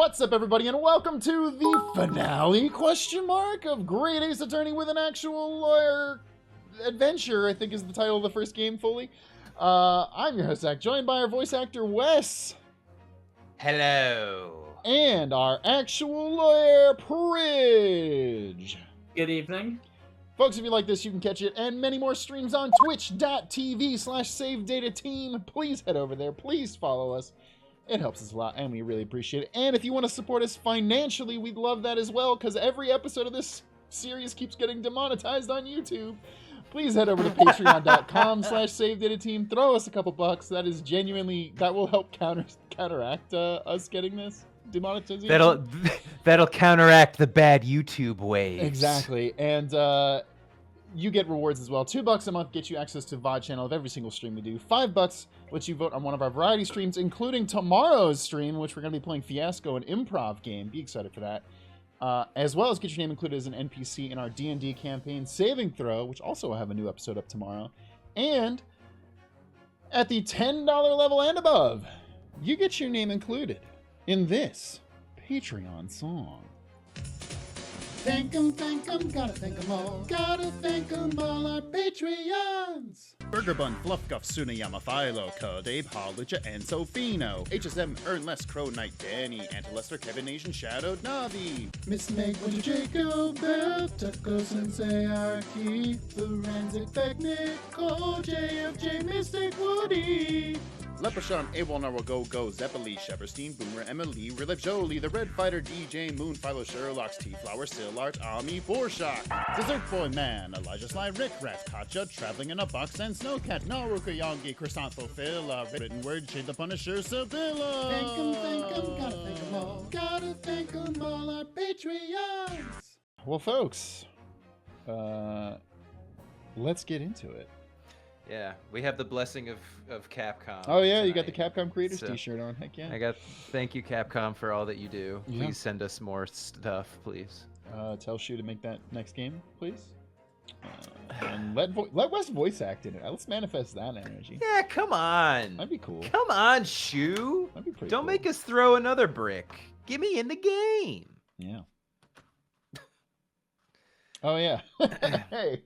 What's up, everybody, and welcome to the finale, of Great Ace Attorney with an actual lawyer adventure, I think is the title of the first game fully. I'm your host, Zach, joined by our voice actor, Wes. Hello. And our actual lawyer, Pridge. Good evening. Folks, if you like this, you can catch it and many more streams on twitch.tv/SaveDataTeam. Please head over there. Please follow us. It helps us a lot, and we really appreciate it. And if you want to support us financially, we'd love that as well, because every episode of this series keeps getting demonetized on YouTube. Please head over to patreon.com/SaveDataTeam. Throw us a couple bucks. That is genuinely, that will help counteract us getting this demonetization. That'll counteract the bad YouTube waves. Exactly. And you get rewards as well. $2 a month gets you access to VOD channel of every single stream we do. $5 lets you vote on one of our variety streams, including tomorrow's stream, which we're going to be playing Fiasco, an improv game. Be excited for that. As well as get your name included as an NPC in our D&D campaign, Saving Throw, which also will have a new episode up tomorrow. And at the $10 level and above, you get your name included in this Patreon song. Thank 'em, gotta thank 'em all. Gotta thank 'em all, our Patreons. Burger Bun, Fluff Guff, Sunayama, Philo, Cud, Abe, Hollicha, and Sofino. HSM, Ernless, Crow Knight, Danny, Antilester, Kevin Nation, Shadowed, Navi. Miss Meg, Winter, Jacob, Bell, Tucko, Sensei, Arky, Forensic, Technical, JFJ, Mystic, Woody. Leprechaun, A1, Narwhal, Go, Zeppeli, Sheperstein, Boomer, Emily, Relive, Jolie, The Red Fighter, DJ, Moon, Philo, Sherlock's, T-Flower, Sillart, Ami, Borshock, Dessert Boy Man, Elijah Sly, Rick Rat, Katja, Traveling in a Box, and Snowcat, Naruka, Yongi, Chrysanthro, Phila, Written Word, Shade the Punisher, Sibylla. Thank 'em, gotta thank 'em all. Gotta thank 'em all, our Patreons. Well, folks, let's get into it. Yeah, we have the blessing of Capcom. Oh yeah, tonight. you got the Capcom Creators So, T-shirt on. Heck yeah. Thank you, Capcom, for all that you do. Yeah. Please send us more stuff, please. Tell Shu to make that next game, please. And let Wes voice act in it. Let's manifest that energy. Yeah, come on. That'd be cool. Come on, Shu. That'd be pretty Don't cool. make us throw another brick. Get me in the game. Yeah. Oh yeah. Hey.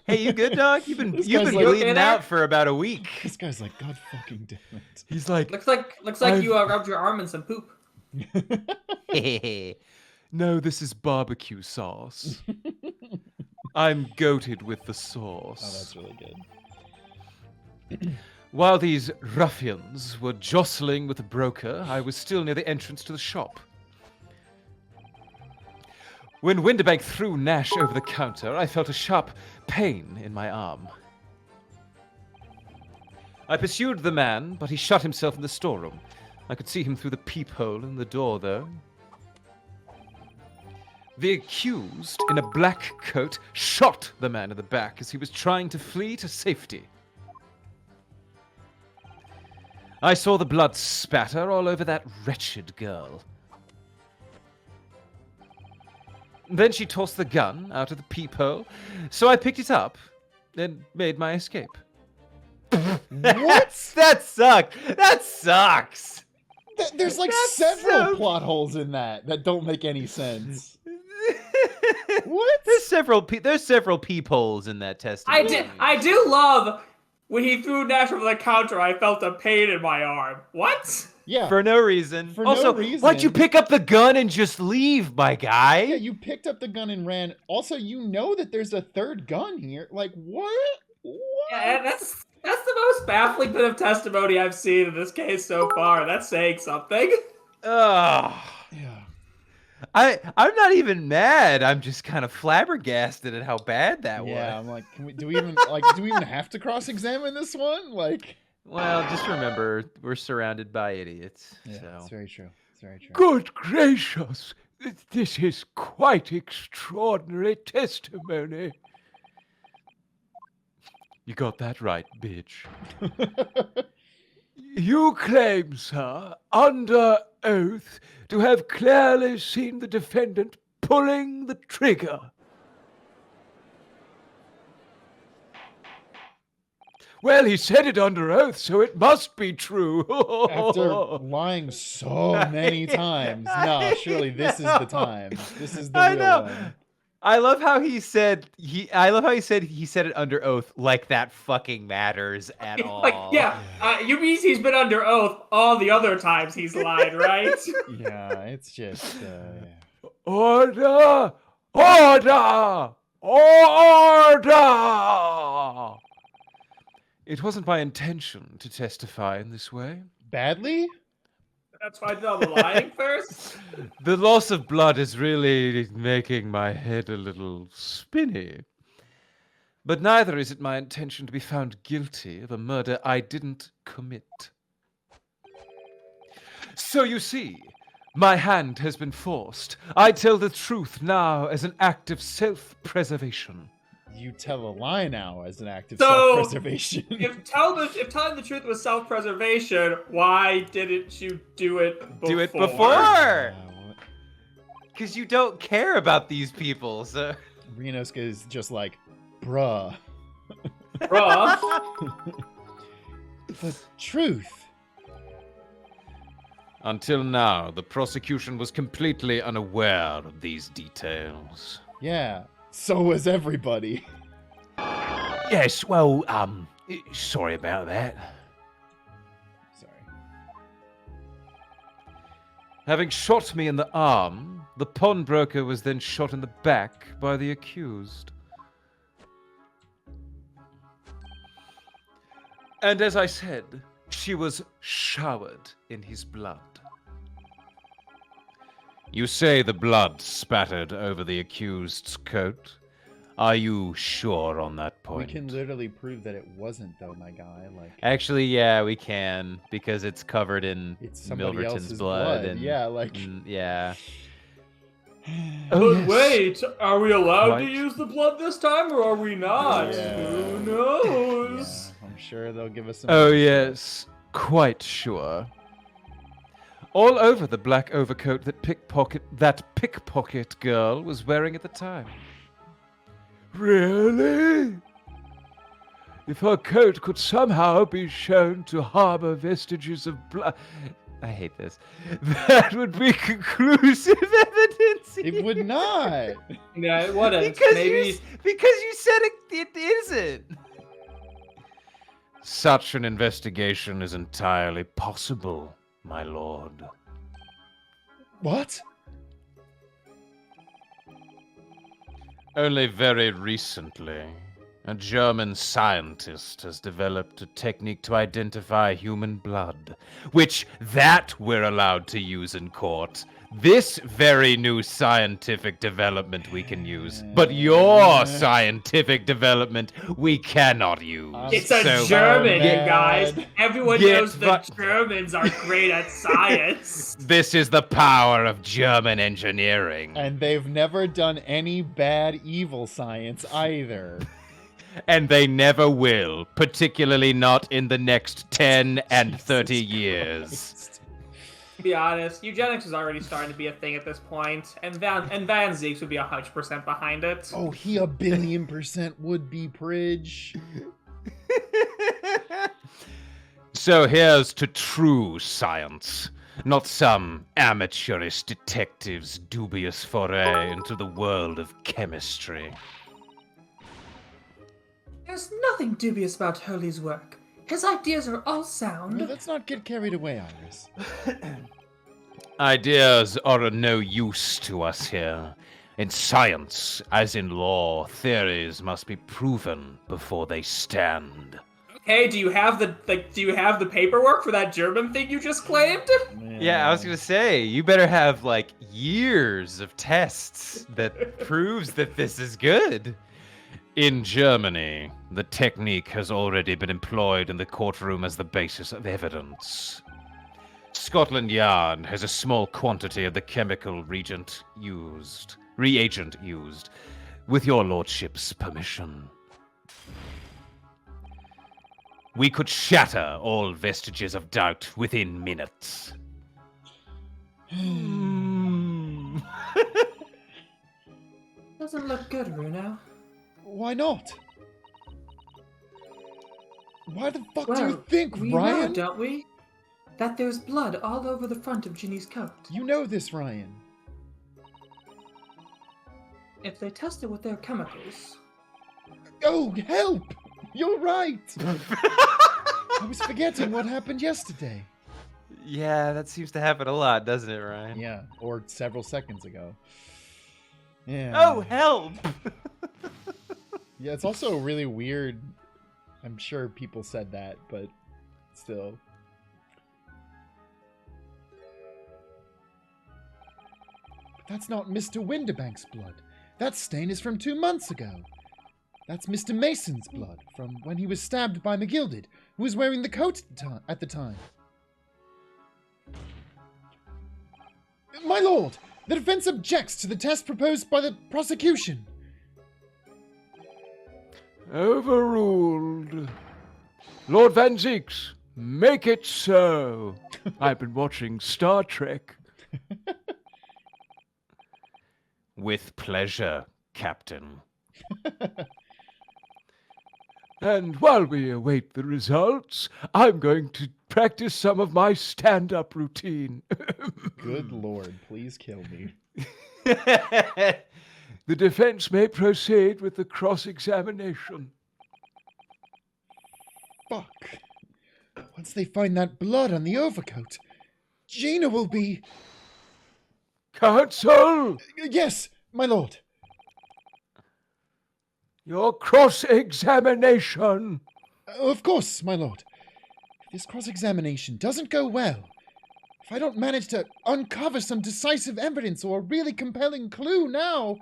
Hey, you good, dog? You've been This you've guy's been like- bleeding Okay, out for about a week. This guy's like, God fucking damn it. He's like, Looks like you rubbed your arm in some poop. no, this is barbecue sauce. I'm goated with the sauce. Oh, that's really good. While these ruffians were jostling with the broker, I was still near the entrance to the shop. When Winterbank threw Nash over the counter, I felt a sharp pain in my arm. I pursued the man, but he shut himself in the storeroom. I could see him through the peephole in the door, though. The accused, in a black coat, shot the man in the back as he was trying to flee to safety. I saw the blood spatter all over that wretched girl. Then she tossed the gun out of the peephole, so I picked it up and made my escape. What? That sucked! That sucks! There's like That's several so- plot holes in that don't make any sense. What? There's several peepholes in that testimony. I do love when he threw Nash over the counter. I felt a pain in my arm. What? Yeah. For no reason. For no also, reason. why'd you pick up the gun and just leave, my guy? Yeah, you picked up the gun and ran. Also, you know that there's a third gun here. Like, what? What? Yeah, that's the most baffling bit of testimony I've seen in this case so far. That's saying something. Ugh. Yeah. I'm not even mad. I'm just kind of flabbergasted at how bad that Yeah, was. I'm like, do we even have to cross-examine this one? Like, Well, just remember, we're surrounded by idiots. yeah, So. it's very true. It's very true. Good gracious! This is quite extraordinary testimony. You got that right, bitch. You claim, sir, under oath, to have clearly seen the defendant pulling the trigger. Well, he said it under oath, so it must be true. After lying so many times, no, surely this is the time. This is the I real know. one. I love how he said he said it under oath like that fucking matters at all. Like, yeah, you mean he's been under oath all the other times he's lied, right? Yeah, it's just. Order! Order! Order! It wasn't my intention to testify in this way. Badly? That's why I did all the lying first. The loss of blood is really making my head a little spinny. But neither is it my intention to be found guilty of a murder I didn't commit. So you see, my hand has been forced. I tell the truth now as an act of self-preservation. You tell a lie now as an act of So, self-preservation. If telling the truth was self-preservation, why didn't you do it before? Do it before! Because you don't care about these people, so... Renoska is just like, bruh. Bruh. The truth. Until now, the prosecution was completely unaware of these details. Yeah, so was everybody. Yes, well, sorry about that. Sorry. Having shot me in the arm, the pawnbroker was then shot in the back by the accused. And as I said, she was showered in his blood. You say the blood spattered over the accused's coat? Are you sure on that We point? can literally prove that it wasn't, though, my guy. Like, Actually, yeah, we can, because it's covered in it's somebody Milverton's else's blood. blood. And, Yeah, like. yeah. But yes. wait, are we allowed to What? use the blood this time, or are we not? Yeah. Who knows? Yeah, I'm sure they'll give us some. Oh, yes, quite sure. All over the black overcoat that pickpocket girl was wearing at the time. Really? If her coat could somehow be shown to harbor vestiges of blood... I hate this. That would be conclusive evidence. It would not. Yeah, it wouldn't. because Maybe. because you said it isn't. Such an investigation is entirely possible, my lord. What? Only very recently, a German scientist has developed a technique to identify human blood, which we're allowed to use in court. This very new scientific development we can use, but your scientific development we cannot use. It's a So- German, you bad. guys. Everyone Get knows the fu- Germans are great at science. This is the power of German engineering. And they've never done any bad evil science either. And they never will, particularly not in the next 10 and 30 years. To be honest, eugenics is already starting to be a thing at this point, and Van Zieks would be 100% behind it. Oh, he 1,000,000,000% would be, Pridge. So here's to true science, not some amateurish detective's dubious foray into the world of chemistry. There's nothing dubious about Hurley's work. His ideas are all sound. No, let's not get carried away, Iris. Ideas are of no use to us here. In science, as in law, theories must be proven before they stand. Hey, do you have the paperwork for that German thing you just claimed? Yeah, I was gonna say, you better have, like, years of tests that proves that this is good. In Germany, the technique has already been employed in the courtroom as the basis of evidence. Scotland Yard has a small quantity of the chemical reagent used. With your lordship's permission. We could shatter all vestiges of doubt within minutes. Doesn't look good, Runo. Why not? Why the fuck do Well, you think, we Ryan? know, don't we? That there's blood all over the front of Ginny's coat. You know this, Ryan. If they tested with their chemicals... Oh, help! You're right! I was forgetting what happened yesterday. Yeah, that seems to happen a lot, doesn't it, Ryan? Yeah, or several seconds ago. Yeah. Oh, help! Yeah, it's also really weird. I'm sure people said that, but still. But that's not Mr. Winterbank's blood. That stain is from 2 months ago. That's Mr. Mason's blood from when he was stabbed by McGilded, who was wearing the coat at the time. My lord, the defense objects to the test proposed by the prosecution. Overruled. Lord Van Zeeks, make it so. I've been watching Star Trek. With pleasure, Captain. And while we await the results, I'm going to practice some of my stand-up routine. Good lord, please kill me. The defense may proceed with the cross-examination. Fuck. Once they find that blood on the overcoat, Gina will be... Counsel! Yes, my lord. Your cross-examination! Of course, my lord. If this cross-examination doesn't go well, if I don't manage to uncover some decisive evidence or a really compelling clue now,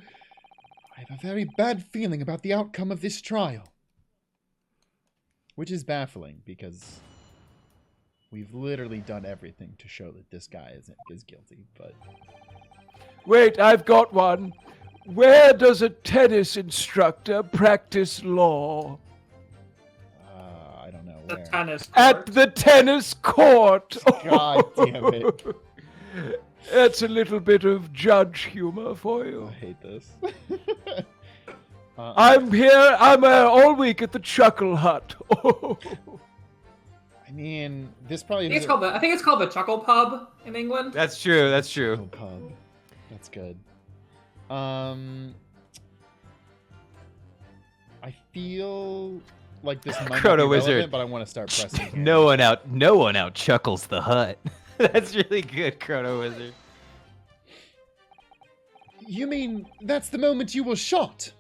I have a very bad feeling about the outcome of this trial. Which is baffling, because we've literally done everything to show that this guy is guilty, but... Wait, I've got one. Where does a tennis instructor practice law? I don't know The where. tennis court. At the tennis court. God damn it. That's a little bit of judge humor for I you. hate this. I'm here. I'm all week at the Chuckle Hut. I mean, this probably I think it's called the Chuckle Pub in England. That's true, that's true. pub. That's good. I feel like this might not be Chrono relevant, Wizard. but I want to start pressing. here. No one out chuckles the hut. That's really good, Chrono Wizard. You mean that's the moment you were shot?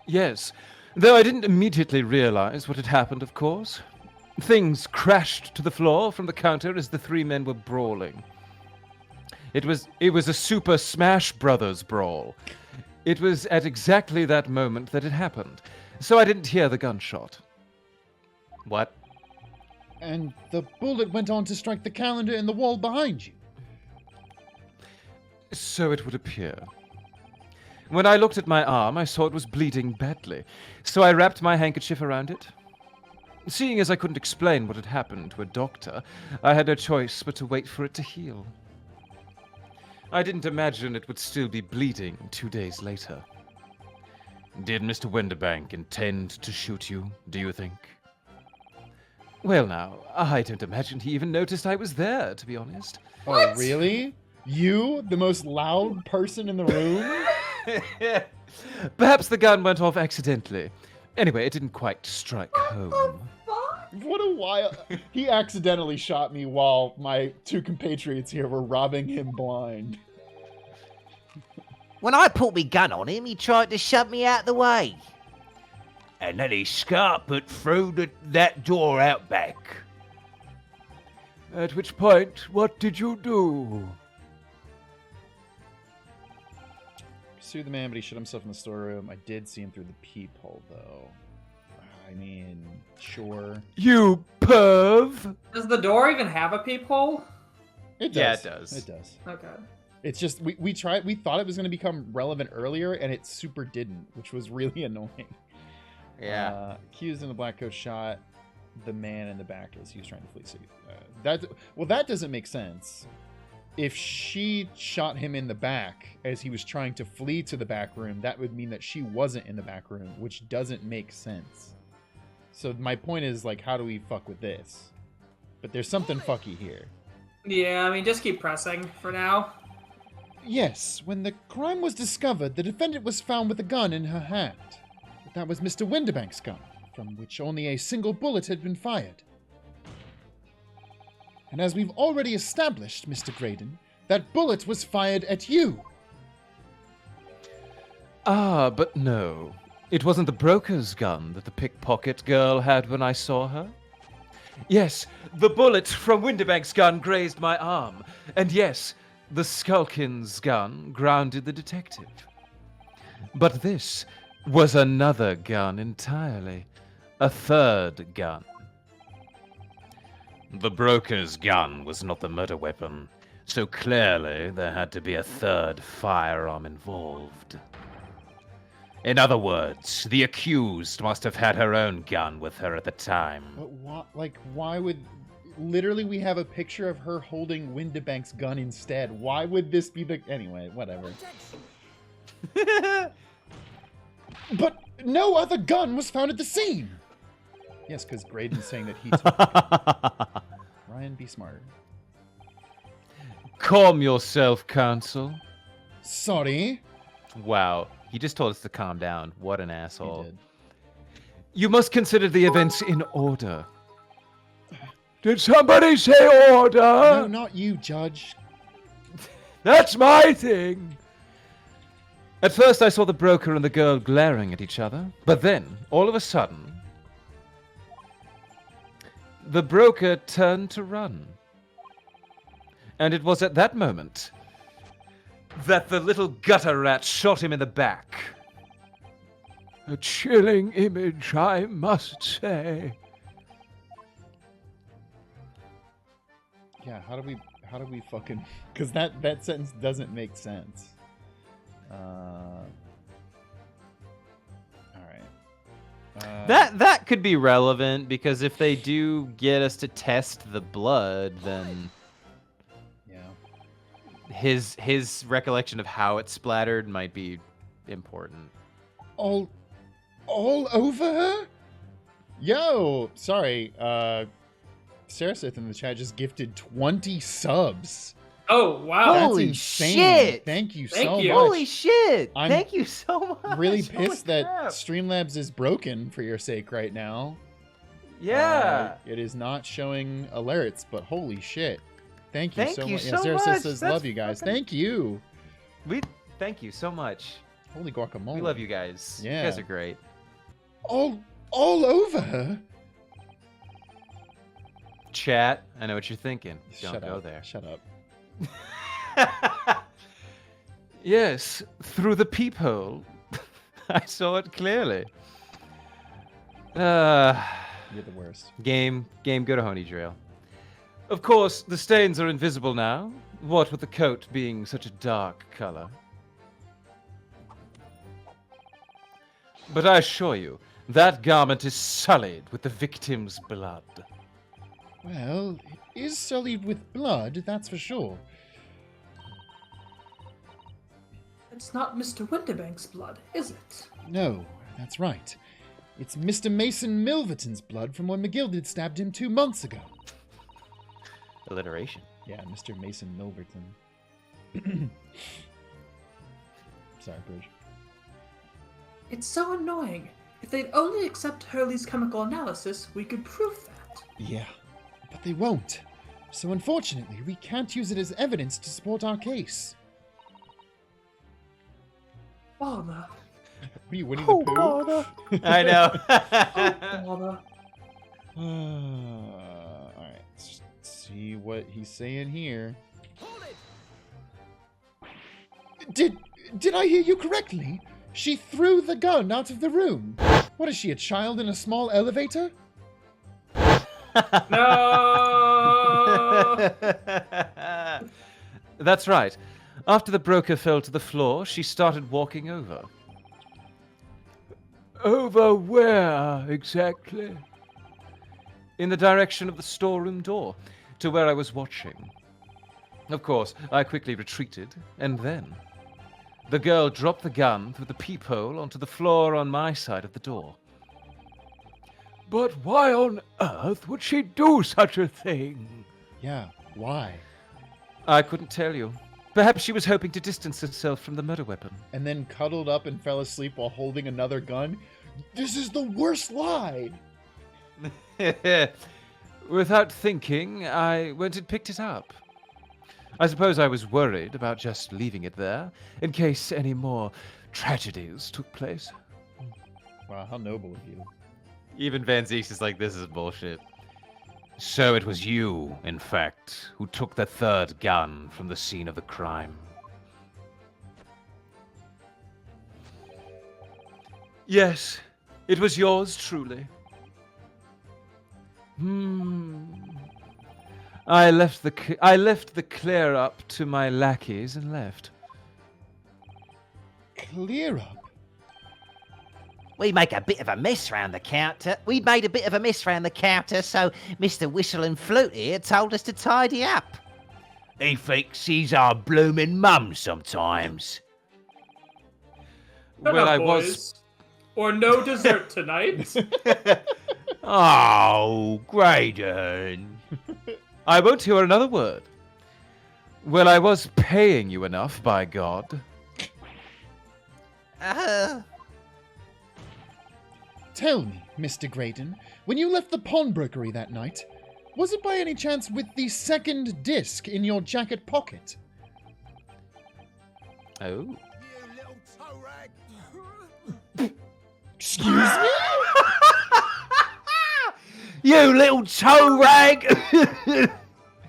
Yes, though I didn't immediately realize what had happened, of course. Things crashed to the floor from the counter as the three men were brawling. It was a Super Smash Brothers brawl. It was at exactly that moment that it happened, so I didn't hear the gunshot. What? And the bullet went on to strike the calendar in the wall behind you. So it would appear. When I looked at my arm, I saw it was bleeding badly, so I wrapped my handkerchief around it. Seeing as I couldn't explain what had happened to a doctor, I had no choice but to wait for it to heal. I didn't imagine it would still be bleeding 2 days later. Did Mr. Winterbank intend to shoot you, do you think? Well now, I don't imagine he even noticed I was there, to be honest. Oh, really? You, the most loud person in the room? Perhaps the gun went off accidentally. Anyway, it didn't quite strike home. What a wild... He accidentally shot me while my two compatriots here were robbing him blind. When I put me gun on him, he tried to shove me out the way. And then he scarpered through that door out back. At which point, what did you do? Pursued the man, but he shut himself in the storeroom. I did see him through the peephole, though. I mean, sure. You perv! Does the door even have a peephole? It does. Yeah, it does. It does. Okay. It's just, we tried, we thought it was going to become relevant earlier, and it super didn't, which was really annoying. Yeah. Accused in the black coat shot the man in the back as he was trying to flee. So, that doesn't make sense. If she shot him in the back as he was trying to flee to the back room, that would mean that she wasn't in the back room, which doesn't make sense. So my point is, like, how do we fuck with this? But there's something fucky here. Yeah, I mean, just keep pressing for now. Yes, when the crime was discovered, the defendant was found with a gun in her hand. But that was Mr. Winterbank's gun, from which only a single bullet had been fired. And as we've already established, Mr. Graydon, that bullet was fired at you. Ah, but no. It wasn't the broker's gun that the pickpocket girl had when I saw her. Yes, the bullet from Winterbank's gun grazed my arm. And yes, the Skulkin's gun grounded the detective. But this was another gun entirely. A third gun. The broker's gun was not the murder weapon, so clearly there had to be a third firearm involved. In other words, the accused must have had her own gun with her at the time. But why would... Literally, we have a picture of her holding Winterbank's gun instead. Why would this be the... Anyway, whatever. But no other gun was found at the scene! Yes, because Graydon's saying that he took it. Ryan, be smarter. Calm yourself, Counsel. Sorry. Wow, he just told us to calm down. What an asshole. He did. You must consider the events in order. Did somebody say order? No, not you, Judge. That's my thing. At first I saw the broker and the girl glaring at each other, but then, all of a sudden, the broker turned to run. And it was at that moment that the little gutter rat shot him in the back. A chilling image, I must say. Yeah, how do we fucking... Because that sentence doesn't make sense. Alright. That could be relevant, because if they do get us to test the blood, then Yeah. his recollection of how it splattered might be important. All over her? Yo, sorry. Sarah Sith in the chat just gifted 20 subs. Oh, wow. That's Holy insane. shit! Thank you Thank so you. much. Holy shit! I'm Thank you so much. Really Holy pissed that crap. Streamlabs is broken for your sake right now. Yeah. It is not showing alerts, but holy shit. Thank you Thank so you much. so Sarah Sith much. says, That's love you guys. fucking- Thank you. Thank you so much. Holy guacamole. We love you guys. Yeah. You guys are great. All over her? Chat, I know what you're thinking. Don't Shut go up. there. Shut up. Yes, through the peephole. I saw it clearly. You're the worst. Game, go to Honey Drill. Of course, the stains are invisible now, what with the coat being such a dark color. But I assure you, that garment is sullied with the victim's blood. Well, it is sullied with blood, that's for sure. It's not Mr. Winterbank's blood, is it? No, that's right. It's Mr. Mason Milverton's blood from when McGilded stabbed him 2 months ago. Alliteration. Yeah, Mr. Mason Milverton. Sorry, Bridge. It's so annoying. If they'd only accept Hurley's chemical analysis, we could prove that. Yeah, but they won't. So unfortunately, we can't use it as evidence to support our case. Bother. What are you, Winnie the Pooh? I know. Bother. Alright, let's see what he's saying here. Did I hear you correctly? She threw the gun out of the room. What is she, a child in a small elevator? No! That's right. After the broker fell to the floor, she started walking over. Over where, exactly? In the direction of the storeroom door, to where I was watching. Of course, I quickly retreated, and then the girl dropped the gun through the peephole onto the floor on my side of the door. But why on earth would she do such a thing? Yeah, why? I couldn't tell you. Perhaps she was hoping to distance herself from the murder weapon. And then cuddled up and fell asleep while holding another gun? This is the worst lie! Without thinking, I went and picked it up. I suppose I was worried about just leaving it there, in case any more tragedies took place. Wow, how noble of you. Even Van Zeeks is like, this is bullshit. So it was you, in fact, who took the third gun from the scene of the crime. Yes, it was yours truly. I left the clear up to my lackeys and left. Clear up? We make a bit of a mess round the counter. We made a bit of a mess round the counter, so Mr. Whistle and Flute here told us to tidy up. He thinks he's our bloomin' mum sometimes. Shut Well, up, I boys. was. Or no dessert tonight. Oh, Graydon. I won't hear another word. Well, I was paying you enough, by God. Tell me, Mr. Graydon, when you left the pawnbrokery that night, was it by any chance with the second disc in your jacket pocket? Oh. Excuse me? You little toe rag!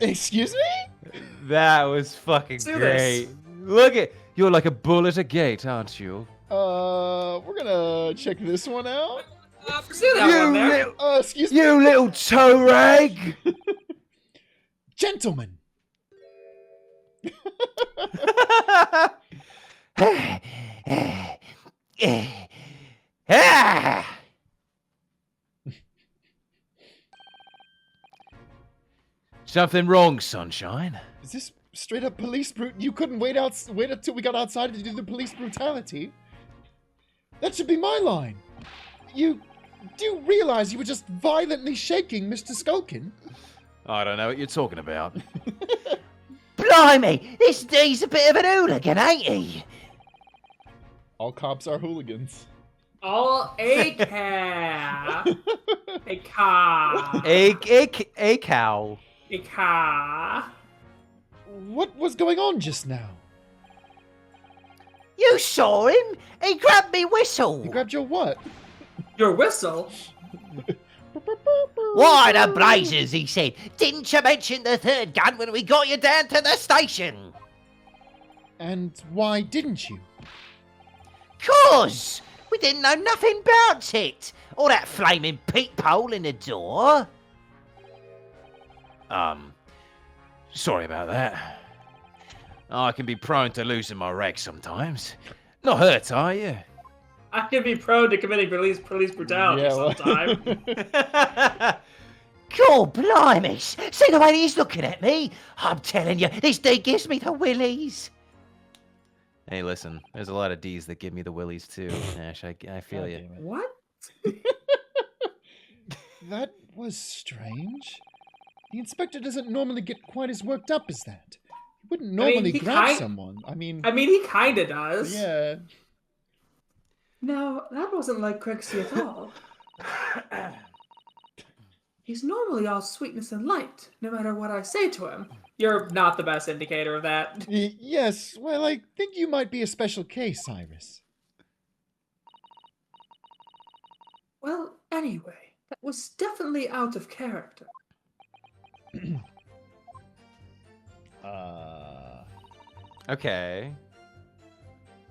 Excuse me? That was fucking Do great. this. Look at you're like a bull at a gate, aren't you? We're gonna check this one out. Pursue that one there. Excuse me? You little toe rag! Gentlemen! Something wrong, Sunshine? Is this straight up police brute? You couldn't wait until we got outside to do the police brutality? That should be my line. You do realize you were just violently shaking Mr. Skulkin? I don't know what you're talking about. Blimey, this D's a bit of an hooligan, ain't he? All cops are hooligans. All a car. A car. A cow. A car. What was going on just now? You saw him? He grabbed me whistle. You grabbed your what? Your whistle? Why the blazes, he said. Didn't you mention the third gun when we got you down to the station? And why didn't you? 'Cause we didn't know nothing about it. Or that flaming peephole in the door. Sorry about that. I can be prone to losing my rag sometimes. Not hurt, are you? I can be prone to committing police brutality Yeah, well- sometime. God blimey. See the way he's looking at me? I'm telling you, this dude gives me the willies. Hey, listen, there's a lot of D's that give me the willies too. Ash, I feel God you. damn it. What? That was strange. The inspector doesn't normally get quite as worked up as that. He wouldn't normally he grab someone. I mean, he kinda does. yeah. No, that wasn't like Crixie at all. He's normally all sweetness and light, no matter what I say to him. You're not the best indicator of that. Yes, well, I think you might be a special case, Iris. Well, anyway, that was definitely out of character. Okay.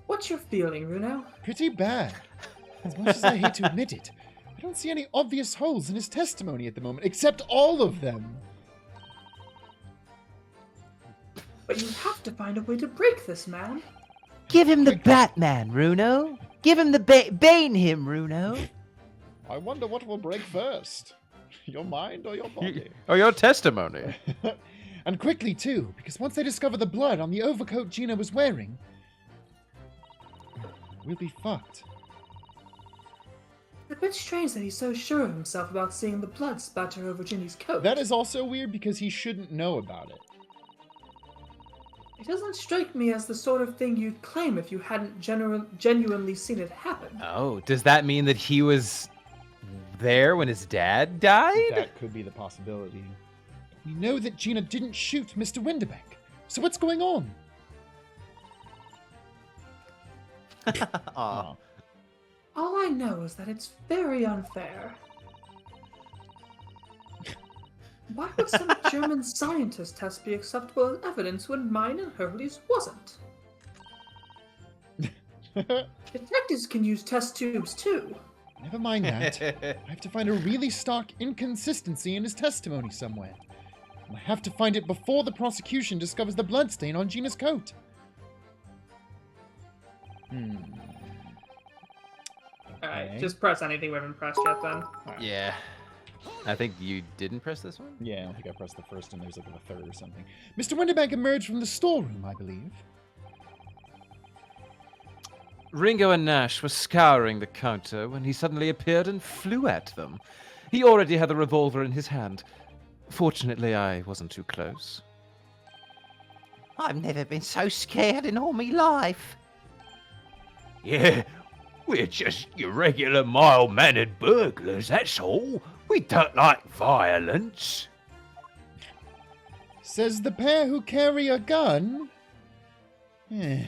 What's your feeling, Runo? Pretty bad. As much as I hate to admit it, I don't see any obvious holes in his testimony at the moment, except all of them. But you have to find a way to break this, man. Give him the Batman, Runo. Give him the bane him, Runo. I wonder what will break first. Your mind or your body? Or your testimony. And quickly, too, because once they discover the blood on the overcoat Gina was wearing, we'll be fucked. A bit strange that he's so sure of himself about seeing the blood spatter over Ginny's coat. That is also weird because he shouldn't know about it. It doesn't strike me as the sort of thing you'd claim if you hadn't genuinely seen it happen. Oh, does that mean that he was there when his dad died? That could be the possibility. We know that Gina didn't shoot Mr. Winterbank. So what's going on? Aw. All I know is that it's very unfair. Why would some German scientist test be acceptable as evidence when mine and Hurley's wasn't? Detectives can use test tubes too. Never mind that. I have to find a really stark inconsistency in his testimony somewhere. And I have to find it before the prosecution discovers the bloodstain on Gina's coat. Alright, Okay. just press anything we haven't pressed yet then. Yeah. I think you didn't press this one? Yeah, I don't think I pressed the first and there's like a third or something. Mr. Winterbank emerged from the storeroom, I believe. Ringo and Nash were scouring the counter when he suddenly appeared and flew at them. He already had the revolver in his hand. Fortunately, I wasn't too close. I've never been so scared in all me life. Yeah, we're just your regular mild-mannered burglars, that's all. We don't like violence. Says the pair who carry a gun? Eh.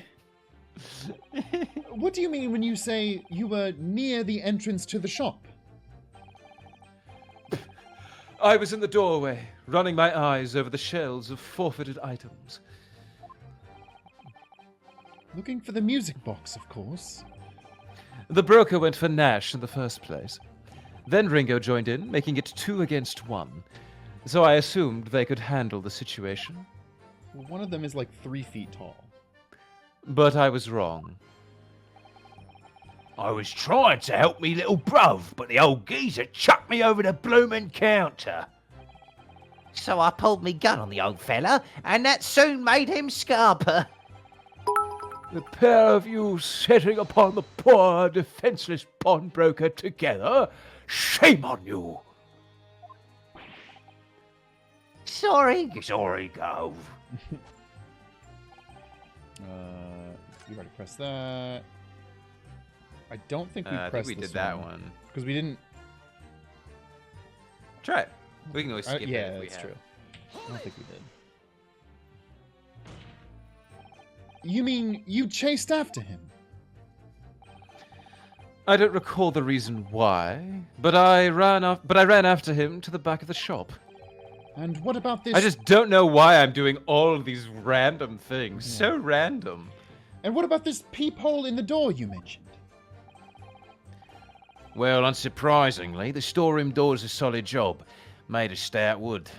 What do you mean when you say you were near the entrance to the shop? I was in the doorway, running my eyes over the shelves of forfeited items. Looking for the music box, of course. The broker went for Nash in the first place. Then Ringo joined in, making it 2 against 1. So I assumed they could handle the situation. Well, one of them is like 3 feet tall. But I was wrong. I was trying to help me little bruv, but the old geezer chucked me over the bloomin' counter. So I pulled me gun on the old fella, and that soon made him scarper. The pair of you setting upon the poor, defenseless pawnbroker together? Shame on you! Sorry. Sorry, Gove. You already pressed that. I don't think we I pressed think we this did that one. because we didn't. Try it. We can always skip it yeah, if we that's have. true. I don't think we did. You mean you chased after him? I don't recall the reason why, but I ran after him to the back of the shop. And what about this? I just don't know why I'm doing all of these random things. So random. And what about this peephole in the door you mentioned? Well, unsurprisingly, the storeroom door's a solid job. Made of stout wood.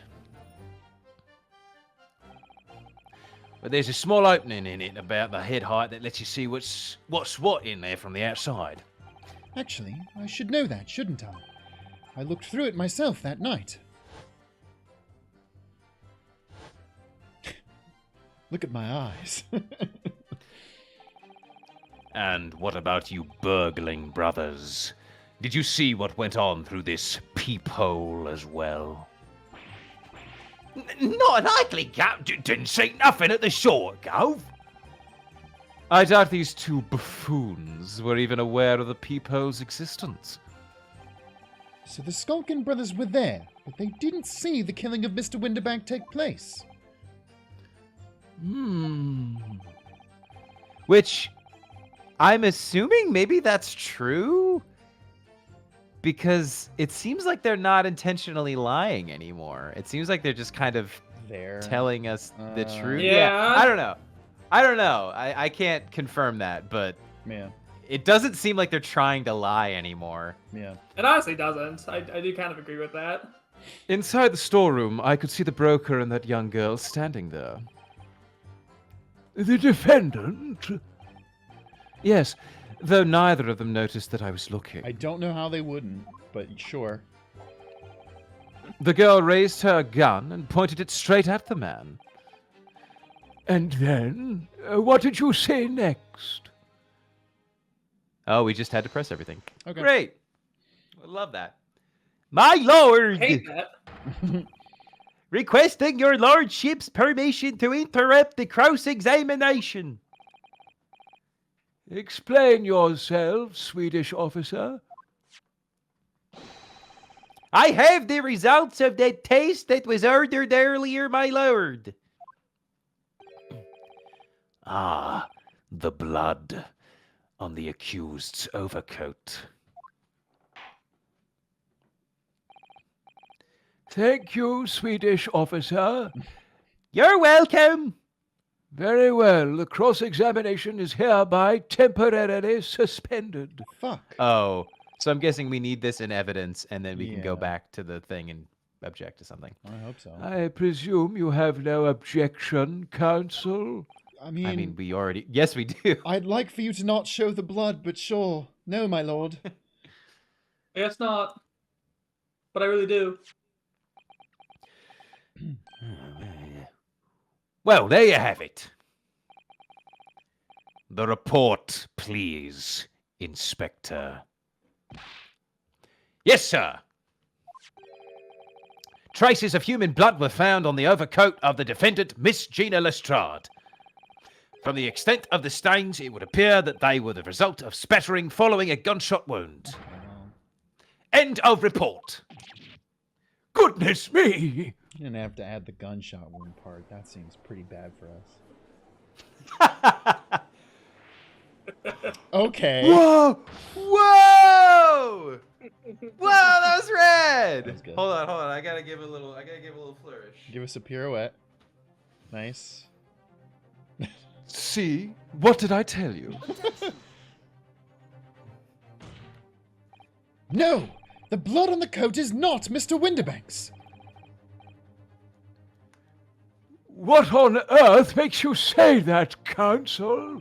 But there's a small opening in it about the head height that lets you see what's what in there from the outside. Actually, I should know that, shouldn't I? I looked through it myself that night. Look at my eyes. And what about you burgling brothers? Did you see what went on through this peephole as well? Not an ugly Gov, didn't see nothing at the shore, Gov. I doubt these 2 buffoons were even aware of the peephole's existence. So the Skulkin brothers were there, but they didn't see the killing of Mr. Winterbank take place. Which I'm assuming maybe that's true? Because it seems like they're not intentionally lying anymore. It seems like they're just kind of There. telling us the truth. Yeah. I don't know. I can't confirm that, but Yeah, it doesn't seem like they're trying to lie anymore. yeah. It honestly doesn't. I do kind of agree with that. Inside the storeroom, I could see the broker and that young girl standing there. The defendant? Yes, though neither of them noticed that I was looking. I don't know how they wouldn't, but sure. The girl raised her gun and pointed it straight at the man. And then, what did you say next? Oh, we just had to press everything. Okay. Great. I love that. My lord! Hate that. Requesting your lordship's permission to interrupt the cross-examination. Explain yourself, Swedish officer. I have the results of that test that was ordered earlier, my lord. Ah, the blood on the accused's overcoat. Thank you, Swedish officer. You're welcome. Very well. The cross-examination is hereby temporarily suspended. Fuck. Oh, so I'm guessing we need this in evidence, and then we can go Yeah. back to the thing and object to something. I hope so. I presume you have no objection, counsel? I mean, I mean, we already... Yes, we do. I'd like for you to not show the blood, but sure. No, my lord. I guess not. But I really do. Well, there you have it. The report, please, Inspector. Yes, sir. Traces of human blood were found on the overcoat of the defendant, Miss Gina Lestrade. From the extent of the stains, it would appear that they were the result of spattering following a gunshot wound. End of report. Goodness me! You didn't have to add the gunshot wound part. That seems pretty bad for us. Okay. Whoa! Whoa! Whoa, that was rad! That was good. Hold on. I gotta give it a little flourish. Give us a pirouette. Nice. See? What did I tell you? No! The blood on the coat is not Mr. Windibank's. What on earth makes you say that, counsel?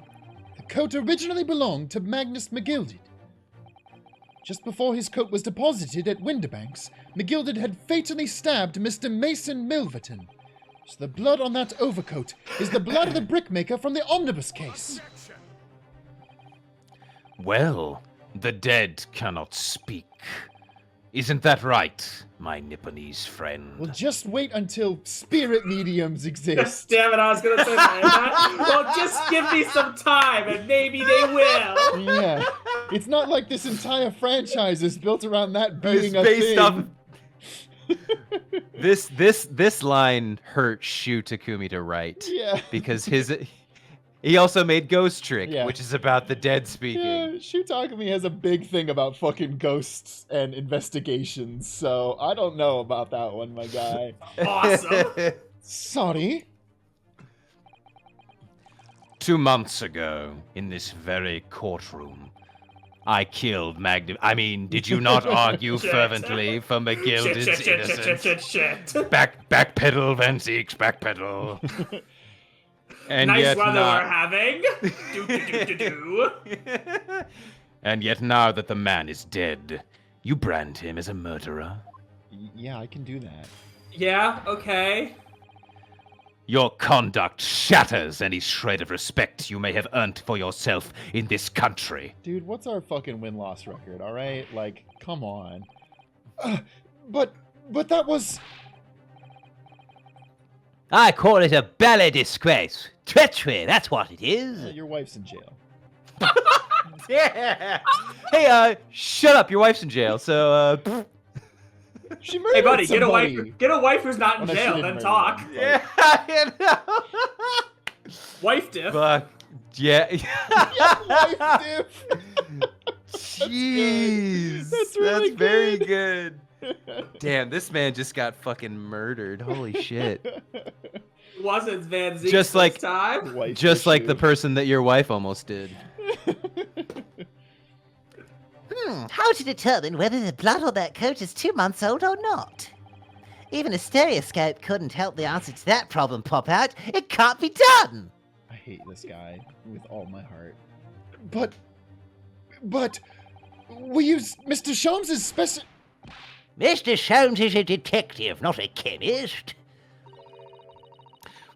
The coat originally belonged to Magnus McGilded. Just before his coat was deposited at Windibank's, McGilded had fatally stabbed Mr. Mason Milverton. So the blood on that overcoat is the blood of the brickmaker from the omnibus case. Well, the dead cannot speak. Isn't that right, my Nipponese friend? Well, just wait until spirit mediums exist. Damn it, I was gonna say that. Well, just give me some time and maybe they will. Yeah. It's not like this entire franchise is built around that being a based thing. off- This line hurt Shu Takumi to write. Yeah. Because he also made Ghost Trick, Yeah. which is about the dead speaking. Yeah, Shutakami has a big thing about fucking ghosts and investigations, so I don't know about that one, my guy. Awesome. Sorry? 2 months ago, in this very courtroom, I killed Magnum. I mean, did you not argue Shit. fervently for McGilded's innocence? Shit. Backpedal, Van Zeeks, backpedal. And Nice yet weather now, we're having. Do. and yet now that the man is dead, you brand him as a murderer. Yeah, I can do that. Yeah, okay. Your conduct shatters any shred of respect you may have earned for yourself in this country. Dude, what's our fucking win-loss record, alright? Like, come on. But that was... I call it a bally disgrace. Treachery, that's what it is. your wife's in jail. Yeah. Hey, shut up. Your wife's in jail, so, She murdered Hey, buddy, somebody. get a wife who's not in Oh, no, she jail, didn't then murder talk. him. Yeah, you know. Wife diff. Fuck. Yeah. Wife diff. Jeez. That's really very good. good. Damn, this man just got fucking murdered. Holy shit. Wasn't Van Zeke Just like- this time? Wife Just like the issue. person that your wife almost did. How to determine whether the blood on that coat is 2 months old or not? Even a stereoscope couldn't help the answer to that problem pop out. It can't be done! I hate this guy with all my heart. But we use Mr. Sholmes' special... Mr. Sholmes is a detective, not a chemist.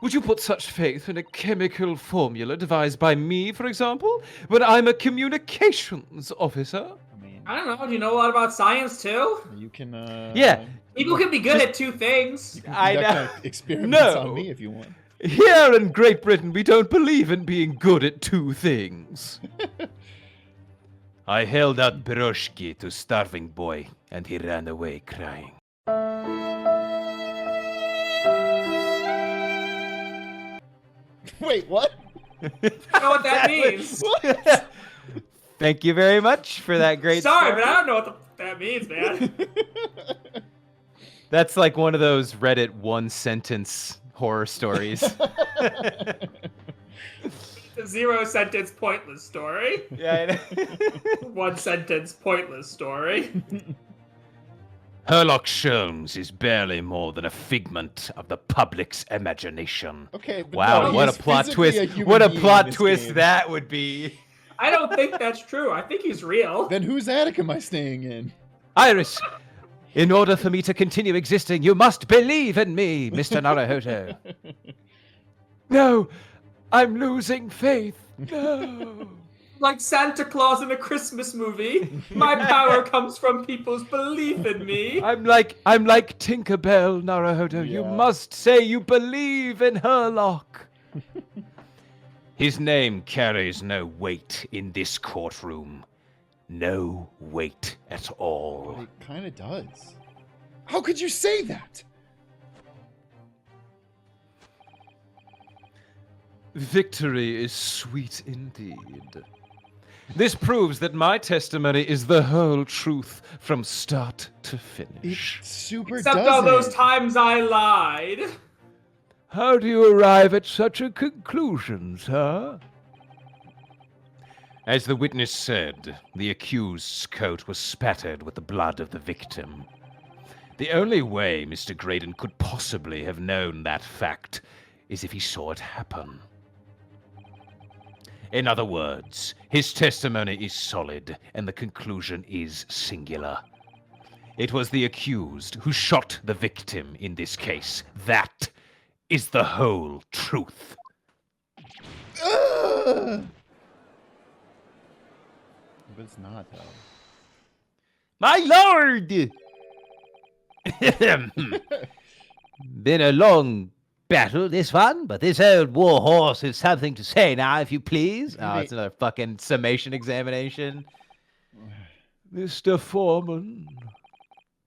Would you put such faith in a chemical formula devised by me, for example, when I'm a communications officer? I mean, I don't know. Do you know a lot about science too? You can. Yeah. People can be good at two things. You can I conduct know. experiments No. on me if you want. Here in Great Britain, we don't believe in being good at two things. I held out piroshki to starving boy, and he ran away crying. Wait, what? I don't know what that means. Thank you very much for that great Sorry, story. but I don't know what that means, man. That's like one of those Reddit one-sentence horror stories. A 0-sentence pointless story. Yeah, I know. 1 sentence pointless story. Herlock Sholmes is barely more than a figment of the public's imagination. Okay, but Wow, no, what a he's plot physically twist. human What a being in plot this twist game. that would be. I don't think that's true. I think he's real. Then whose attic am I staying in? Iris, in order for me to continue existing, you must believe in me, Mr. Naruhodo. No, I'm losing faith. No. Like Santa Claus in a Christmas movie. My power comes from people's belief in me. I'm like Tinkerbell, Naruhodo. You Yeah. must say you believe in Herlock. His name carries no weight in this courtroom. No weight at all. But it kind of does. How could you say that? Victory is sweet indeed. This proves that my testimony is the whole truth from start to It finish. super Except doesn't. all those times I lied. How do you arrive at such a conclusion, sir? As the witness said, the accused's coat was spattered with the blood of the victim. The only way Mr. Graydon could possibly have known that fact is if he saw it happen. In other words, his testimony is solid, and the conclusion is singular. It was the accused who shot the victim in this case. That is the whole truth. Ugh! But it's not, though. My lord! Been a long battle, this one, but this old war horse has something to say now, if you please. Oh, it's another fucking summation examination. Mr. Foreman.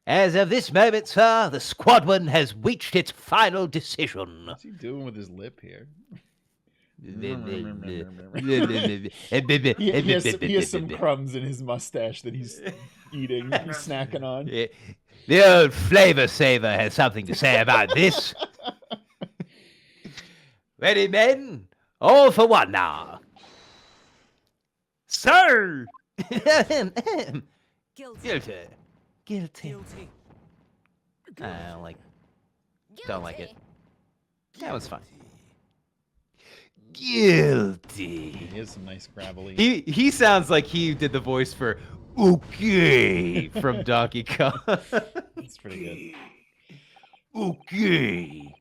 As of this moment, sir, the squadron has reached its final decision. What's he doing with his lip here? he He has some crumbs in his mustache that he's eating, he's snacking on. The old flavor saver has something to say about this. Ready, men? All for one now. Sir! Guilty. Guilty. I don't like it. That was fine. Guilty. He has some nice gravelly. He sounds like he did the voice for okay from Donkey Kong. That's pretty good. Okay.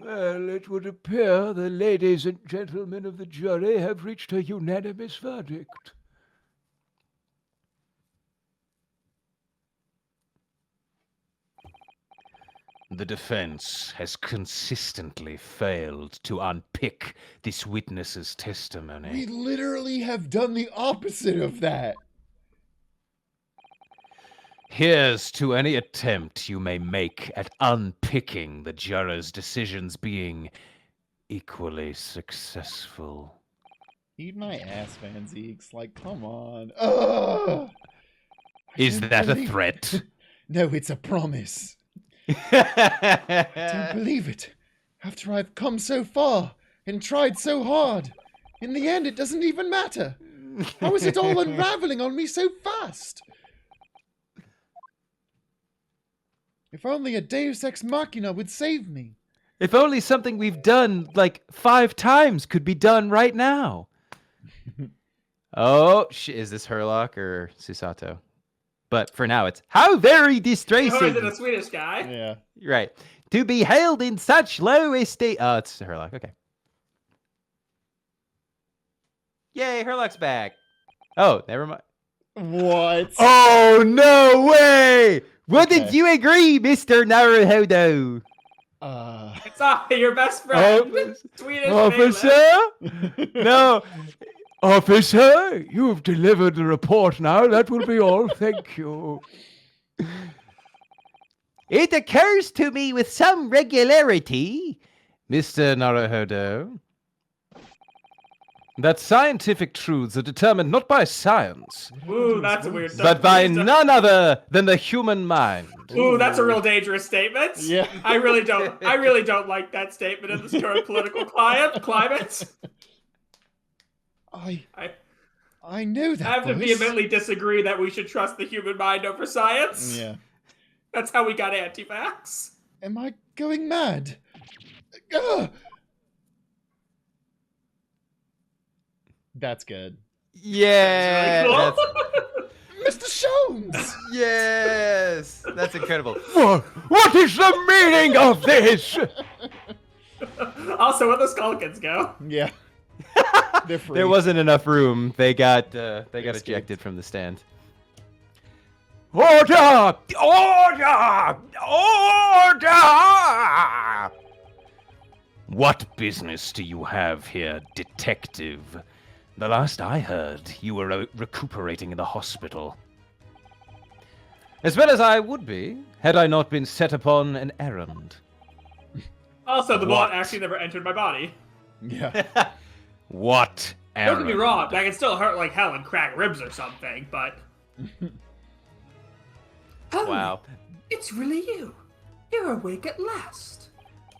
Well, it would appear the ladies and gentlemen of the jury have reached a unanimous verdict. The defense has consistently failed to unpick this witness's testimony. We literally have done the opposite of that. Here's to any attempt you may make at unpicking the jurors' decisions being equally successful. Eat my ass, Van Zeeks. Like, come on. Ugh! I Is don't that a believe- threat? No, it's a promise. Don't believe it. After I've come so far and tried so hard, in the end, it doesn't even matter. How is it all unraveling on me so fast? If only a Deus Ex Machina would save me. If only something we've done like 5 times could be done right now. Oh, is this Herlock or Susato? But for now, it's how very Or is it distressing. a Swedish guy? Yeah. Right. To be held in such low estate. Oh, it's Herlock. Okay. Yay, Herlock's back. Oh, never mind. What? Oh, no way! What did Okay. you agree, Mr. Naruhodo? It's your best friend, Swedish bailiff. Officer? No. Officer, you've delivered the report now. That will be all. Thank you. It occurs to me with some regularity. Mr. Naruhodo, that scientific truths are determined not by science, Ooh, that's a weird. but by none other than the human mind. Ooh, that's a real dangerous statement. Yeah. I really don't like that statement in this current political climate. I knew that. I have to voice. vehemently disagree that we should trust the human mind over science. Yeah. That's how we got anti-vax. Am I going mad? Ugh. That's good. Yeah. Really cool. Mr. Sholmes! Yes. That's incredible. What is the meaning of this? Also, where the Skulkins go? Yeah. They're free. There wasn't enough room. They got escaped. ejected from the stand. Order! Order! Order! What business do you have here, detective? The last I heard, you were recuperating in the hospital. As well as I would be, had I not been set upon an errand. Also, the What? bullet actually never entered my body. Yeah. What Don't errand? get me wrong, that can still hurt like hell and crack ribs or something, but... Oh, Wow. it's really you. You're awake at last.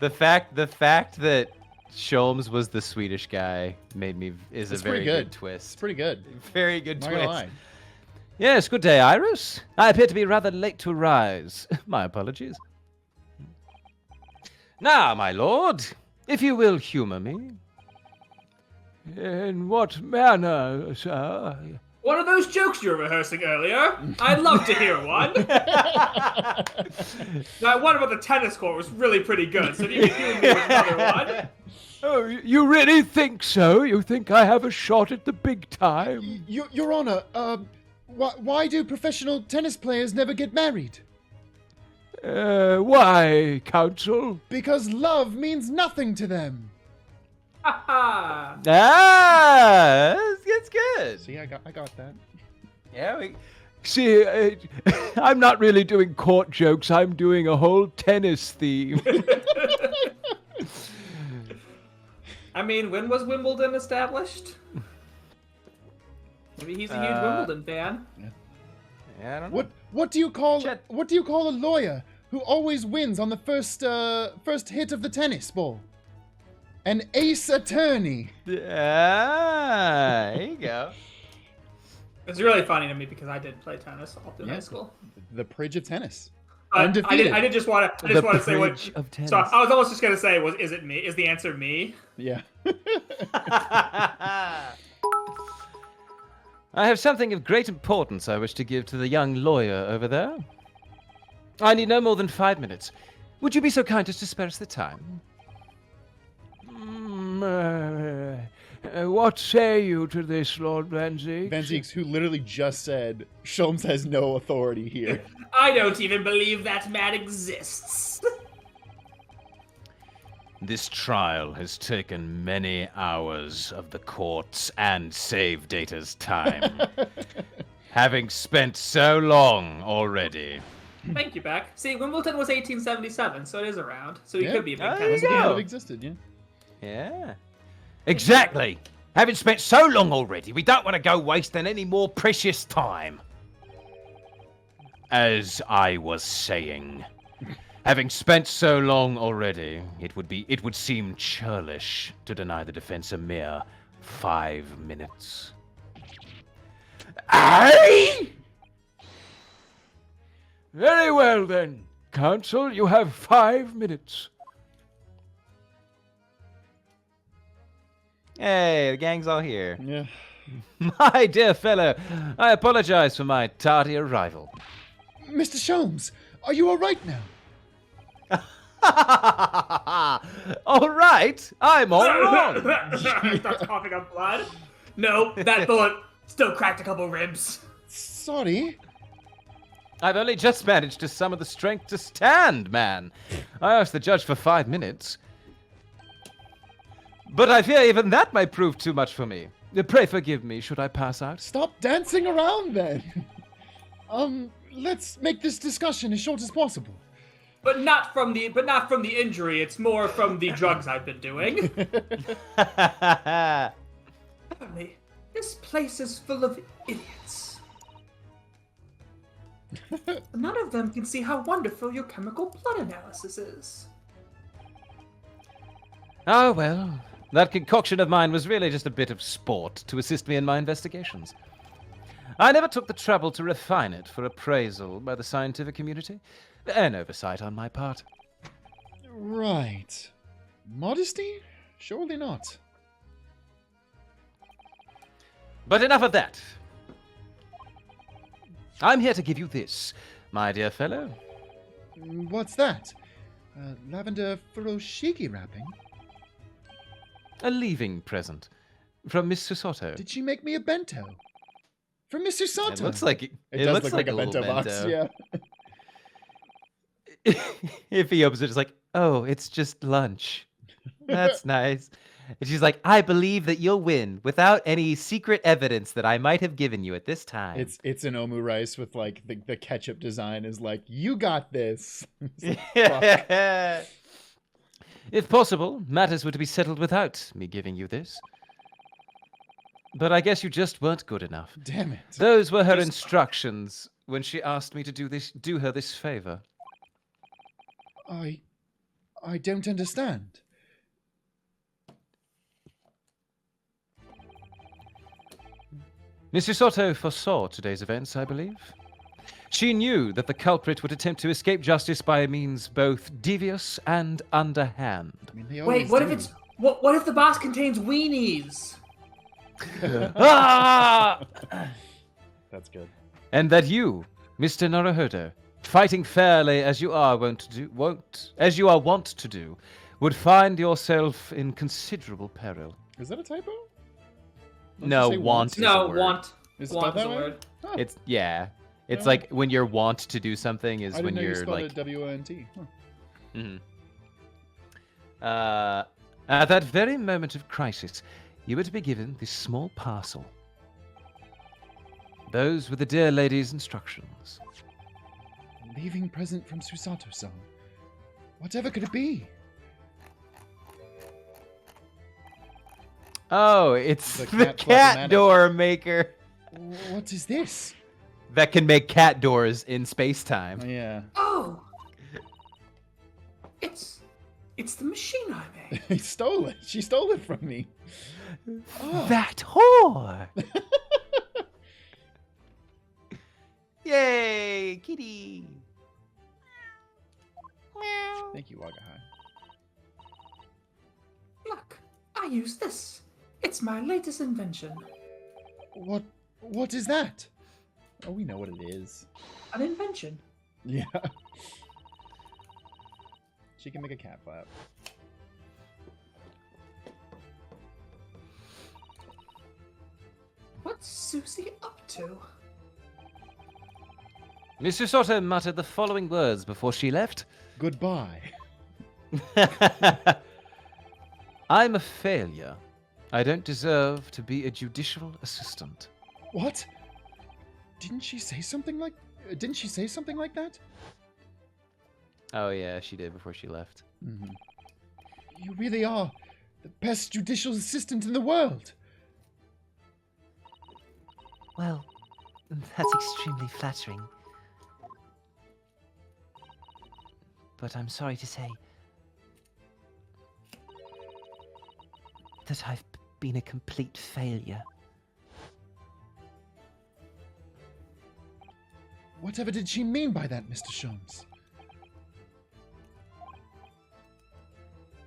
The fact that Sholmes was the Swedish guy is It's a very pretty good good. twist. It's pretty good. Very good Not gonna twist. lie. Yes, good day, Iris. I appear to be rather late to rise. My apologies. Now, my lord, if you will humor me. In what manner, sir? One of those jokes you were rehearsing earlier. I'd love to hear one. That one about the tennis court was really pretty good, so if you can humor me with another one. Oh, you really think so? You think I have a shot at the big time? Your Honor, why do professional tennis players never get married? Why, counsel? Because love means nothing to them. Haha. It's good. See, I got that. Yeah, See, I'm not really doing court jokes. I'm doing a whole tennis theme. I mean, when was Wimbledon established? Maybe he's a huge Wimbledon fan. Yeah, I don't know. What do you call Chet. what do you call a lawyer who always wins on the first hit of the tennis ball? An ace attorney. There you go. It's really funny to me because I did play tennis all through Yeah. high school. The Pridge of tennis. I Undefeated. did just want to say what. Bridge of tennis. So I was almost just gonna say, is it me? Is the answer me? Yeah. I have something of great importance I wish to give to the young lawyer over there. I need no more than 5 minutes. Would you be so kind as to spare us the time? What say you to this, Lord Van Zieks? Van Zieks, who literally just said Sholmes has no authority here. I don't even believe that man exists. This trial has taken many hours of the court's and Save Data's time. Having spent so long already. Thank you, Beck. See, Wimbledon was 1877, so it is around. So he Yeah. could be a big Oh, tennis there you It fan. go. have existed, yeah. Yeah. Exactly. Having spent so long already, we don't want to go wasting any more precious time. As I was saying, having spent so long already, it would seem churlish to deny the defense a mere 5 minutes. Aye? Very well, then. Counsel, you have 5 minutes. Hey, the gang's all here. Yeah. My dear fellow, I apologize for my tardy arrival. Mr. Sholmes, are you all right now? All right, I'm all wrong. Starts coughing up blood. No, that bullet still cracked a couple ribs. sorry. I've only just managed to summon the strength to stand, man. I asked the judge for 5 minutes. But I fear even that might prove too much for me. Pray forgive me, should I pass out? Stop dancing around then. Let's make this discussion as short as possible. But not from the injury. It's more from the drugs I've been doing. Apparently, this place is full of idiots. None of them can see how wonderful your chemical blood analysis is. Oh, well. That concoction of mine was really just a bit of sport to assist me in my investigations. I never took the trouble to refine it for appraisal by the scientific community. An oversight on my part. Right. Modesty? Surely not. But enough of that. I'm here to give you this, my dear fellow. What's that? Lavender furoshiki wrapping? A leaving present from Miss Susoto. Did she make me a bento? From Mr. Sato? It looks like It it does looks look like a little bento box, yeah. If he opens it, it's like, oh, it's just lunch. That's nice. And she's like, I believe that you'll win without any secret evidence that I might have given you at this time. It's an omu rice with like the ketchup design is like, you got this. It's like, fuck. If possible, matters were to be settled without me giving you this. But I guess you just weren't good enough. Damn it. Those were her instructions when she asked me to do her this favor. I don't understand. Mrs. Soto foresaw today's events, I believe. She knew that the culprit would attempt to escape justice by means both devious and underhand. I mean, they Wait, always what do. if it's what if the box contains weenies? Ah! That's good. And that you, Mr. Naruhodo, fighting fairly as you are wont to do, would find yourself in considerable peril. Is that a typo? Don't No, you say want. Is No, a word. want. Is it Want spelled is a that way? word. Huh. It's yeah. It's No. like when you're want to do something is I didn't when know you you're spelled like. it W-O-N-T. Huh. Mhm. At that very moment of crisis, you were to be given this small parcel. Those were the dear lady's instructions. Leaving present from Susato-san. Whatever could it be? Oh, it's The the cat cat flapomatic. door maker What is this? that can make cat doors in space-time. Yeah. Oh, it's the machine I made. He stole it. She stole it from me. Oh. That whore! Yay, kitty! Thank you, Wagahai. Look, I use this. It's my latest invention. What is that? Oh, we know what it is. An invention. Yeah. She can make a cat flap. What's Susie up to? Mr. Soto muttered the following words before she left. Goodbye. I'm a failure. I don't deserve to be a judicial assistant. What? Didn't she say something like that? Oh yeah, she did before she left. Mm-hmm. You really are the best judicial assistant in the world. Well, that's extremely flattering. But I'm sorry to say that I've been a complete failure. Whatever did she mean by that, Mr. Sholmes?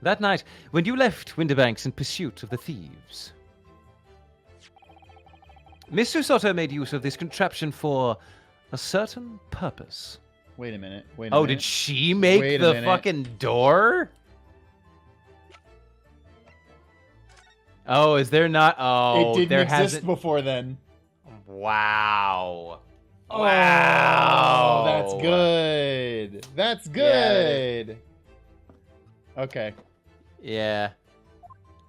That night, when you left Winterbanks in pursuit of the thieves, Mr. Soto made use of this contraption for a certain purpose. Wait a minute. Oh, did she make Wait a the minute. fucking door? Oh, is there not? Oh, It didn't there exist hasn't. before then. Wow. Oh, that's good. That's good. Okay. Yeah.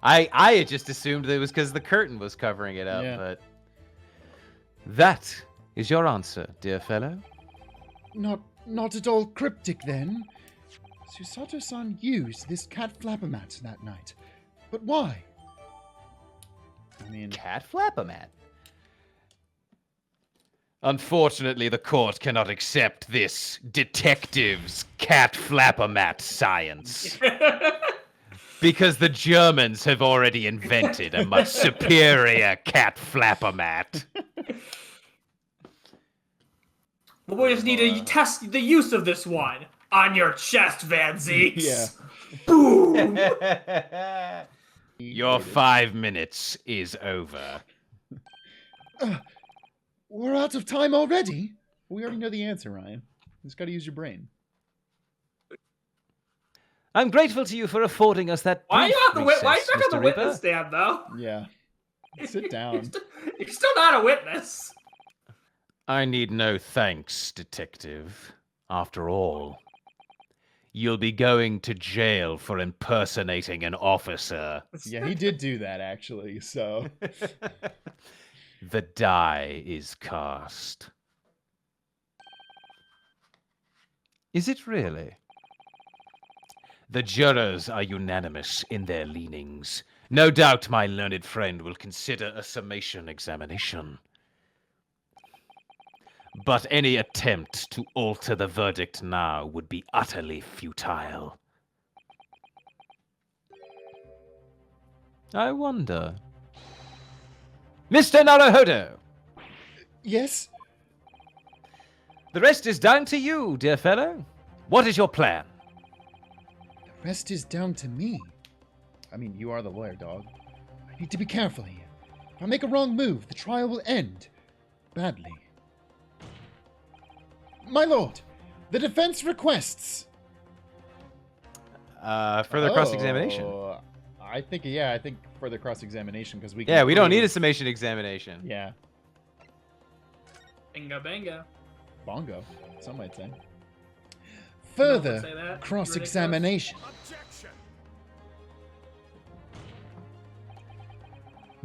I had just assumed that it was because the curtain was covering it up, Yeah. but... That is your answer, dear fellow. Not at all cryptic then. Susato-san used this cat flapper mat that night. But why? I mean... Cat flapper-mat? Unfortunately, the court cannot accept this detective's cat flapper-mat science. Because the Germans have already invented a much superior cat flapper-mat. Well, we just need to test the use of this one on your chest, Van Zeeks. Yeah. Boom. Your 5 minutes is over. We're out of time already? We already know the answer, Ryan. You just gotta use your brain. I'm grateful to you for affording us that Why are you brief on the why are you recess, back on the Mr. witness Reaper. stand though? Yeah. Sit down. You're still not a witness. I need no thanks, detective. After all, you'll be going to jail for impersonating an officer. Yeah, he did do that, actually, so... The die is cast. Is it really? The jurors are unanimous in their leanings. No doubt my learned friend will consider a summation examination. But any attempt to alter the verdict now would be utterly futile. I wonder. Mr. Naruhodo! Yes? The rest is down to you, dear fellow. What is your plan? The rest is down to me. I mean, you are the lawyer, dog. I need to be careful here. If I make a wrong move, the trial will end. Badly. My lord, the defense requests... Further cross-examination. I think further cross-examination, because we can... Yeah, we don't prove- need a summation examination. Yeah. Bingo, bingo. Bongo, some might say. No one Further would say that. cross-examination.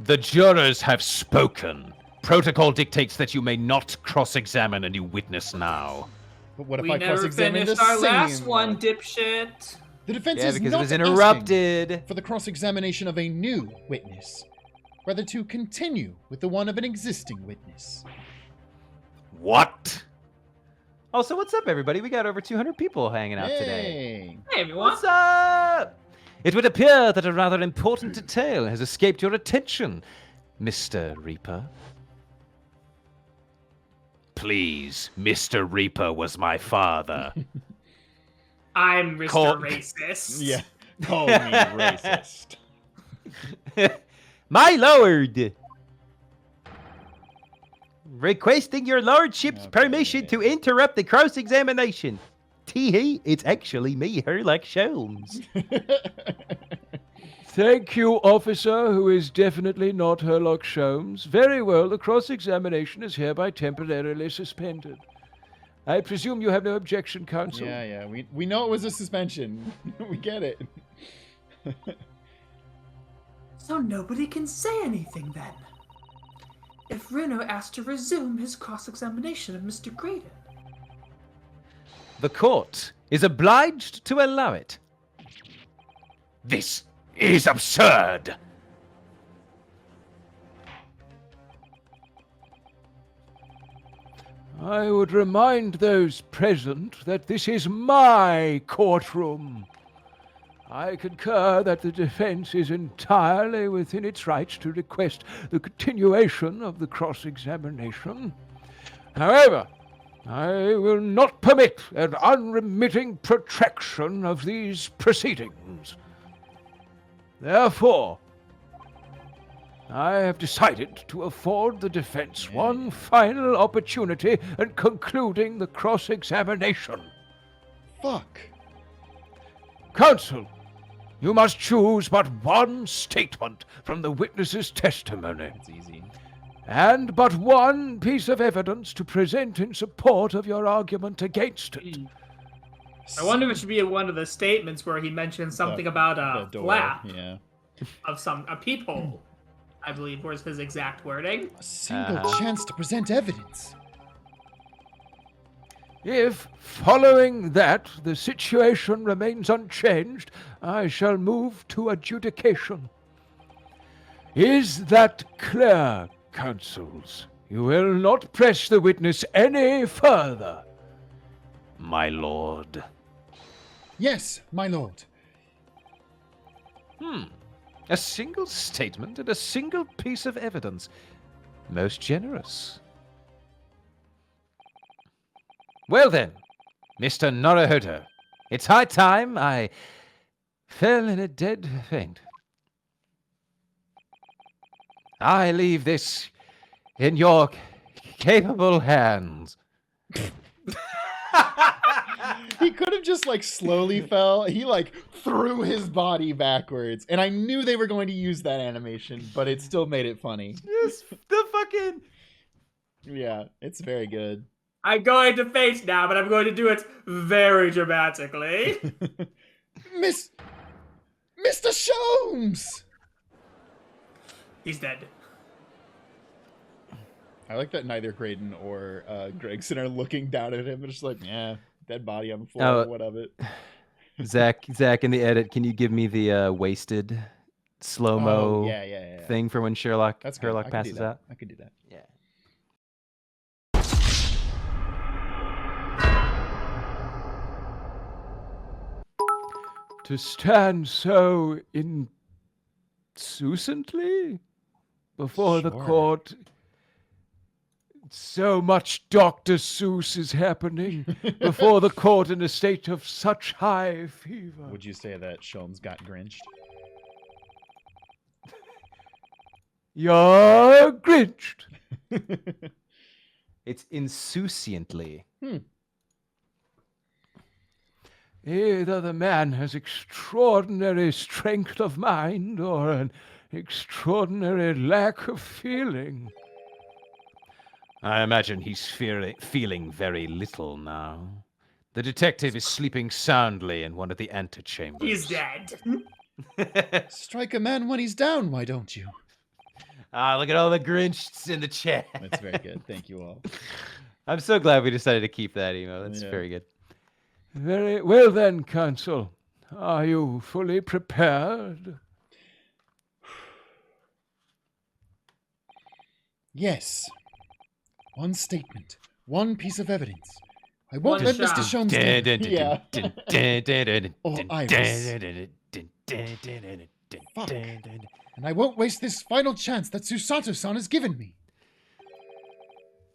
The jurors have spoken. Protocol dictates that you may not cross-examine a new witness now. But what if We I never cross-examine finished the our last same one, dipshit. The defense Yeah, is because not it was asking interrupted. for the cross-examination of a new witness, rather to continue with the one of an existing witness. What? Also, what's up, everybody? We got over 200 people hanging out today. Hey! Hey, everyone. What's up? It would appear that a rather important detail has escaped your attention, Mr. Reaper. Please, Mr. Reaper was my father. I'm Mr. Call- Racist. Yeah, call me racist. My lord! Requesting your lordship's Okay. permission to interrupt the cross-examination. Tee-hee, it's actually me, Herlock Sholmes. Thank you, officer, who is definitely not Herlock Sholmes. Very well, the cross-examination is hereby temporarily suspended. I presume you have no objection, counsel? Yeah, we know it was a suspension. We get it. So nobody can say anything then. If Reno asked to resume his cross-examination of Mr. Graydon. The court is obliged to allow it. This is absurd. I would remind those present that this is my courtroom. I concur that the defense is entirely within its rights to request the continuation of the cross-examination. However, I will not permit an unremitting protraction of these proceedings. Therefore, I have decided to afford the defense one final opportunity in concluding the cross-examination. Fuck. Counsel, you must choose but one statement from the witness's testimony. That's easy. and but one piece of evidence to present in support of your argument against it. I wonder if it should be in one of the statements where he mentions something about The a door, flap yeah. of a peephole, I believe was his exact wording. A single chance to present evidence. If, following that, the situation remains unchanged, I shall move to adjudication. Is that clear, counsels? You will not press the witness any further. My lord. Yes, my lord. A single statement and a single piece of evidence. Most generous. Well then, Mr. Norohoto, it's high time I fell in a dead faint. I leave this in your capable hands. He could have just like slowly fell. He like threw his body backwards, and I knew they were going to use that animation, but it still made it funny. Yes, the fucking... Yeah, it's very good. I'm going to face now, but I'm going to do it very dramatically. Mr. Sholmes! He's dead. I like that neither Graydon or Gregson are looking down at him and just like, yeah, dead body on the floor, what of it? Zach, in the edit, can you give me the wasted slow-mo yeah. thing for when Sherlock That's good. I can do passes that. out? I could do that. Yeah. To stand so insouciantly before the Sure. court. So much Dr. Seuss is happening before the court in a state of such high fever. Would you say that Sholmes got Grinched? You're grinched. It's insouciantly. Either the man has extraordinary strength of mind or an extraordinary lack of feeling. I imagine he's feeling very little now. The detective is sleeping soundly in one of the antechambers. He's dead. Strike a man when he's down, why don't you? Look at all the Grinchs in the chat. That's very good. Thank you all. I'm so glad we decided to keep that emo. That's Yeah. very good. Very well then, counsel. Are you fully prepared? Yes. One statement. One piece of evidence. I won't One let Mr. shot. Sholmes down. Yeah. Oh, Iris. Fuck. And I won't waste this final chance that Susato-san has given me.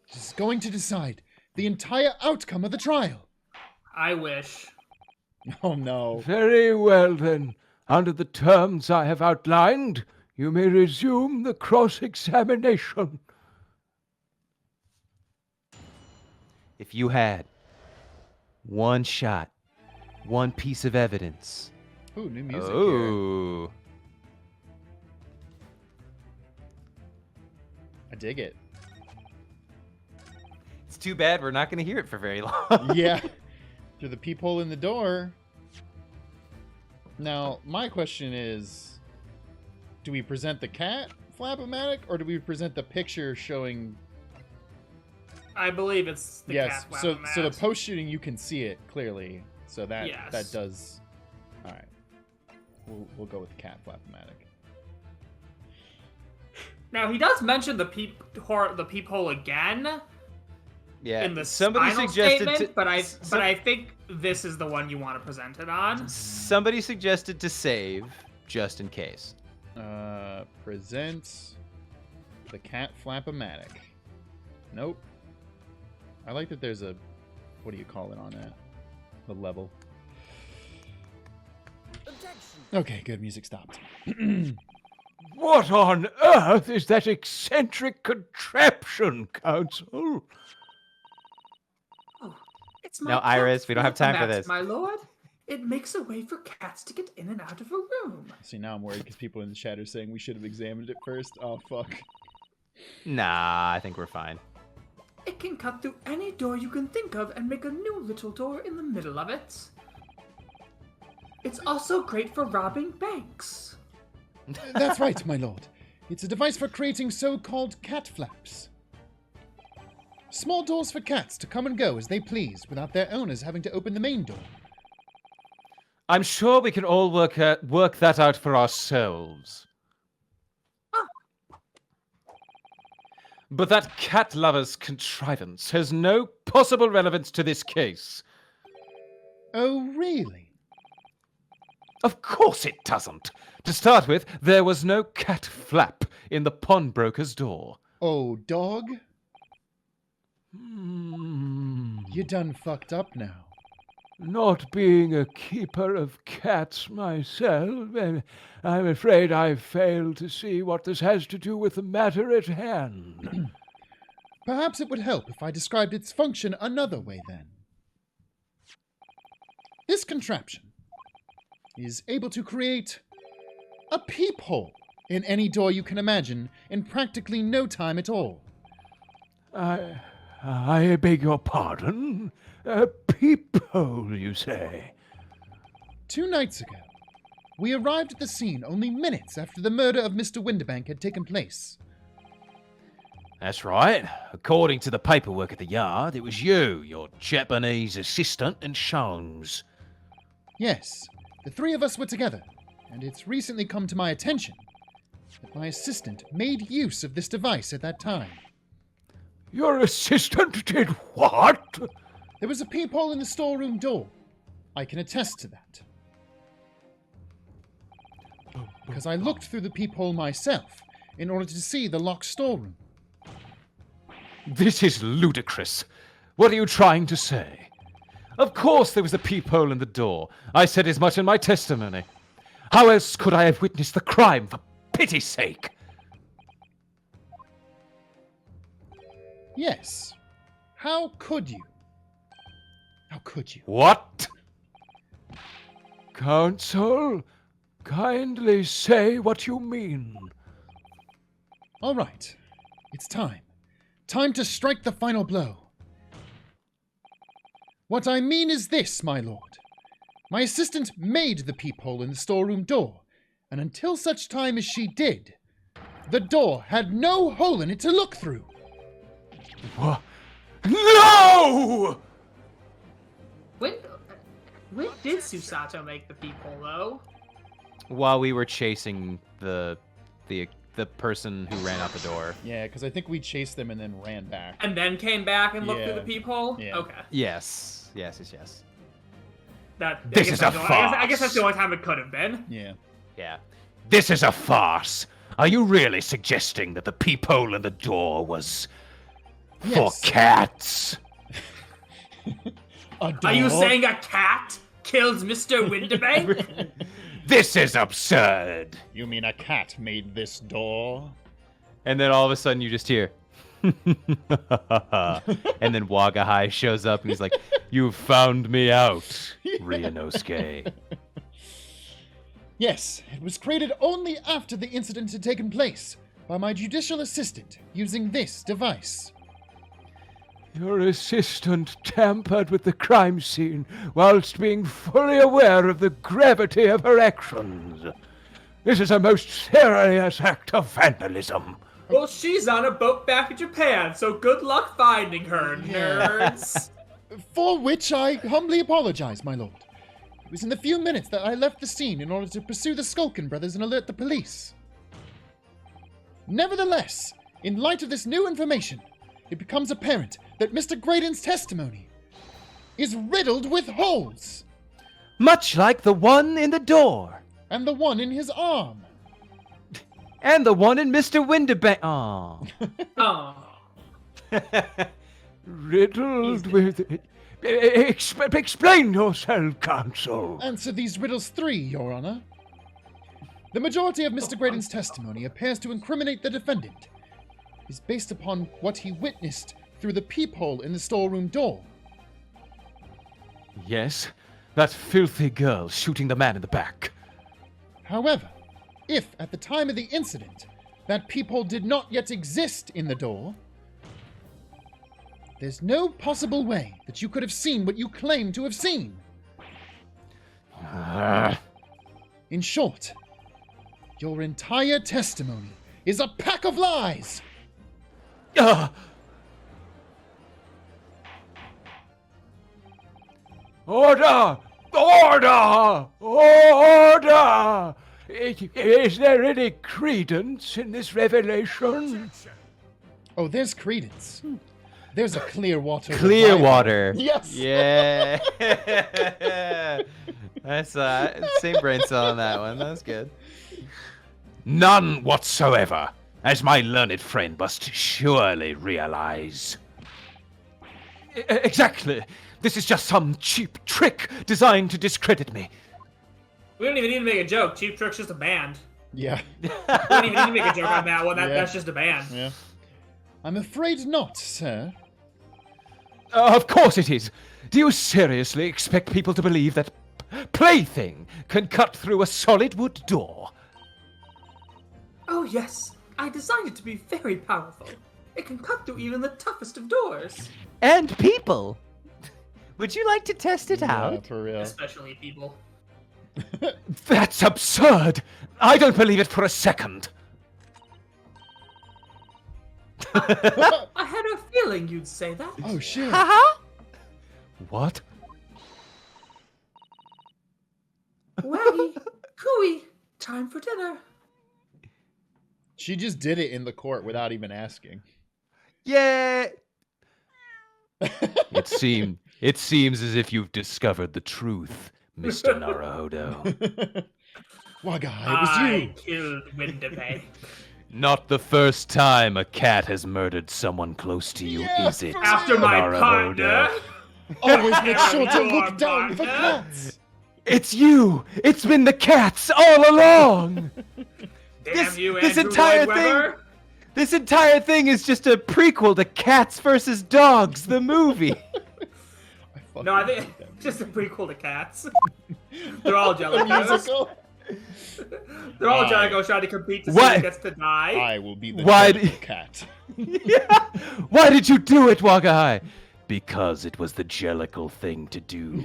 It is going to decide the entire outcome of the trial. I wish. Oh, no. Very well then. Under the terms I have outlined, you may resume the cross-examination. If you had one shot, one piece of evidence. Ooh, new music here. Oh. I dig it. It's too bad we're not going to hear it for very long. Yeah. Through the peephole in the door. Now, my question is, do we present the cat flap-o-matic, or do we present the picture showing... I believe it's the Yes, cat so flap the mask. post-shooting, you can see it clearly. So that Yes. does... Alright. We'll go with the cat flap-o-matic. Now he does mention the peephole again Yeah. in the somebody final suggested statement, to, but I think this is the one you want to present it on. somebody suggested to save just in case. Present the cat flap-o-matic. Nope. I like that there's a... What do you call it on that? The level. Okay, good. Music stopped. What on earth is that eccentric contraption, counsel? Oh, it's my No, cat Iris, we don't have time for flap-o-matic, this. my lord. It makes a way for cats to get in and out of a room. See, now I'm worried because people in the chat are saying we should have examined it first. Oh, fuck. Nah, I think we're fine. It can cut through any door you can think of and make a new little door in the middle of it. It's also great for robbing banks. That's right, my lord. It's a device for creating so-called cat flaps. Small doors for cats to come and go as they please without their owners having to open the main door. I'm sure we can all work that out for ourselves. But that cat lover's contrivance has no possible relevance to this case. Oh, really? Of course it doesn't. To start with, there was no cat flap in the pawnbroker's door. Oh, dog? Hmm. You done fucked up now. Not being a keeper of cats myself, I'm afraid I fail to see what this has to do with the matter at hand. Perhaps it would help if I described its function another way then. This contraption is able to create a peephole in any door you can imagine in practically no time at all. I beg your pardon? A peephole, you say? 2 nights ago, we arrived at the scene only minutes after the murder of Mr. Winterbank had taken place. That's right. According to the paperwork at the yard, it was you, your Japanese assistant, and Sholmes. Yes, the 3 of us were together, and it's recently come to my attention that my assistant made use of this device at that time. Your assistant did what? There was a peephole in the storeroom door. I can attest to that. Because I looked through the peephole myself in order to see the locked storeroom. This is ludicrous. What are you trying to say? Of course there was a peephole in the door. I said as much in my testimony. How else could I have witnessed the crime, for pity's sake? Yes. How could you? How could you? What? Counsel, kindly say what you mean. All right. It's time. Time to strike the final blow. What I mean is this, my lord. My assistant made the peephole in the storeroom door, and until such time as she did, the door had no hole in it to look through. What? No! When did Susato make the peephole, though? While we were chasing the person who ran out the door. Yeah, because I think we chased them and then ran back. And then came back and looked Yeah. through the peephole? Yeah. Okay. Yes. This is a I guess farce. that's the only time it could have been. Yeah. Yeah. This is a farce. Are you really suggesting that the peephole in the door was for Yes. cats? A Are you dog? saying a cat kills Mr. Winterbank? This is absurd. You mean a cat made this door? And then all of a sudden you just hear and then Wagahai shows up and he's like, "You found me out, Ryunosuke." Yes, it was created only after the incident had taken place by my judicial assistant using this device. Your assistant tampered with the crime scene whilst being fully aware of the gravity of her actions. This is a most serious act of vandalism. Well, she's on a boat back in Japan, so good luck finding her, nerds. For which I humbly apologize, my lord. It was in the few minutes that I left the scene in order to pursue the Skulkin brothers and alert the police. Nevertheless, in light of this new information, it becomes apparent that Mr. Graydon's testimony is riddled with holes, Much like the one in the door. and the one in his arm. And the one in Mr. Winterbank. Oh. Oh. Riddled with it. Explain yourself, counsel. Answer these riddles 3, Your Honor. The majority of Mr. Graydon's testimony appears to incriminate the defendant. Is based upon what he witnessed through the peephole in the storeroom door. Yes, that filthy girl shooting the man in the back. However, if at the time of the incident, that peephole did not yet exist in the door, there's no possible way that you could have seen what you claim to have seen. In short, your entire testimony is a pack of lies! Order! Order! Order! Is there any credence in this revelation? Oh, there's credence. There's a Clearwater. Clearwater. Yes. Yeah. That's same brain cell on that one. That was good. None whatsoever, as my learned friend must surely realize. Exactly. This is just some cheap trick designed to discredit me. We don't even need to make a joke. Cheap Trick's just a band. Yeah. We don't even need to make a joke on that one. Yeah. That's just a band. Yeah. I'm afraid not, sir. Of course it is. Do you seriously expect people to believe that plaything can cut through a solid wood door? Oh yes, I designed it to be very powerful. It can cut through even the toughest of doors. And people. Would you like to test it Yeah, out? for real. Especially people. That's absurd. I don't believe it for a second. I had a feeling you'd say that. Oh, shit. What? Waggy, cooey, time for dinner. She just did it in the court without even asking. Yeah. It seems as if you've discovered the truth, Mr. Naruhodo. Waga, it was I you. killed Windabank. Not the first time a cat has murdered someone close to you, Yeah, is it? After my Naruhodo? partner. Always make sure to Your look down for partner. cats. It's you! It's been the cats all along! Damn you, this Andrew entire Lloyd Webber. This entire thing is just a prequel to Cats vs. Dogs, the movie. No, I think it's just a prequel to Cats. They're all The Jellicos. musical. They're all Aye. Jellicos trying to compete to see What? who gets to die. I will be the Why Jellicle d- cat. Why did you do it, Wagai? Because it was the jellicle thing to do.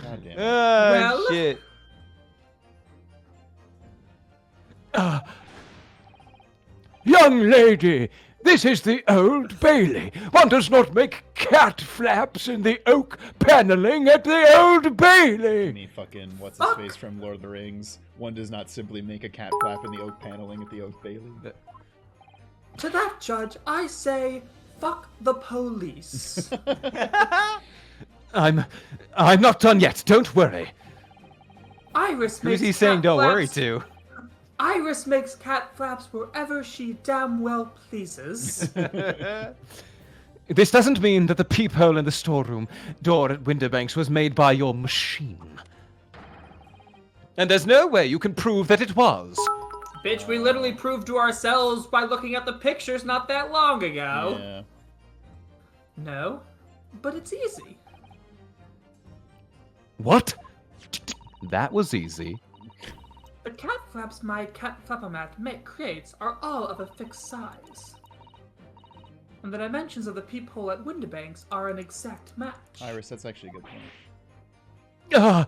God damn it. Oh, Well- shit. Young lady, this is the Old Bailey. One does not make cat flaps in the oak paneling at the Old Bailey. Me fucking what's his face from Lord of the Rings. One does not simply make a cat flap in the oak paneling at the Oak Bailey. To that judge, I say, fuck the police. I'm not done yet, don't worry. Iris Who's makes he saying cat don't worry flaps- to? Iris makes cat flaps wherever she damn well pleases. This doesn't mean that the peephole in the storeroom door at Winterbanks was made by your machine. And there's no way you can prove that it was. Bitch, we literally proved to ourselves by looking at the pictures not that long ago. Yeah. No, but it's easy. What? That was easy. The cat flaps my cat flapomat creates are all of a fixed size. And the dimensions of the peephole at Windabanks are an exact match. Iris, that's actually a good point. Ah,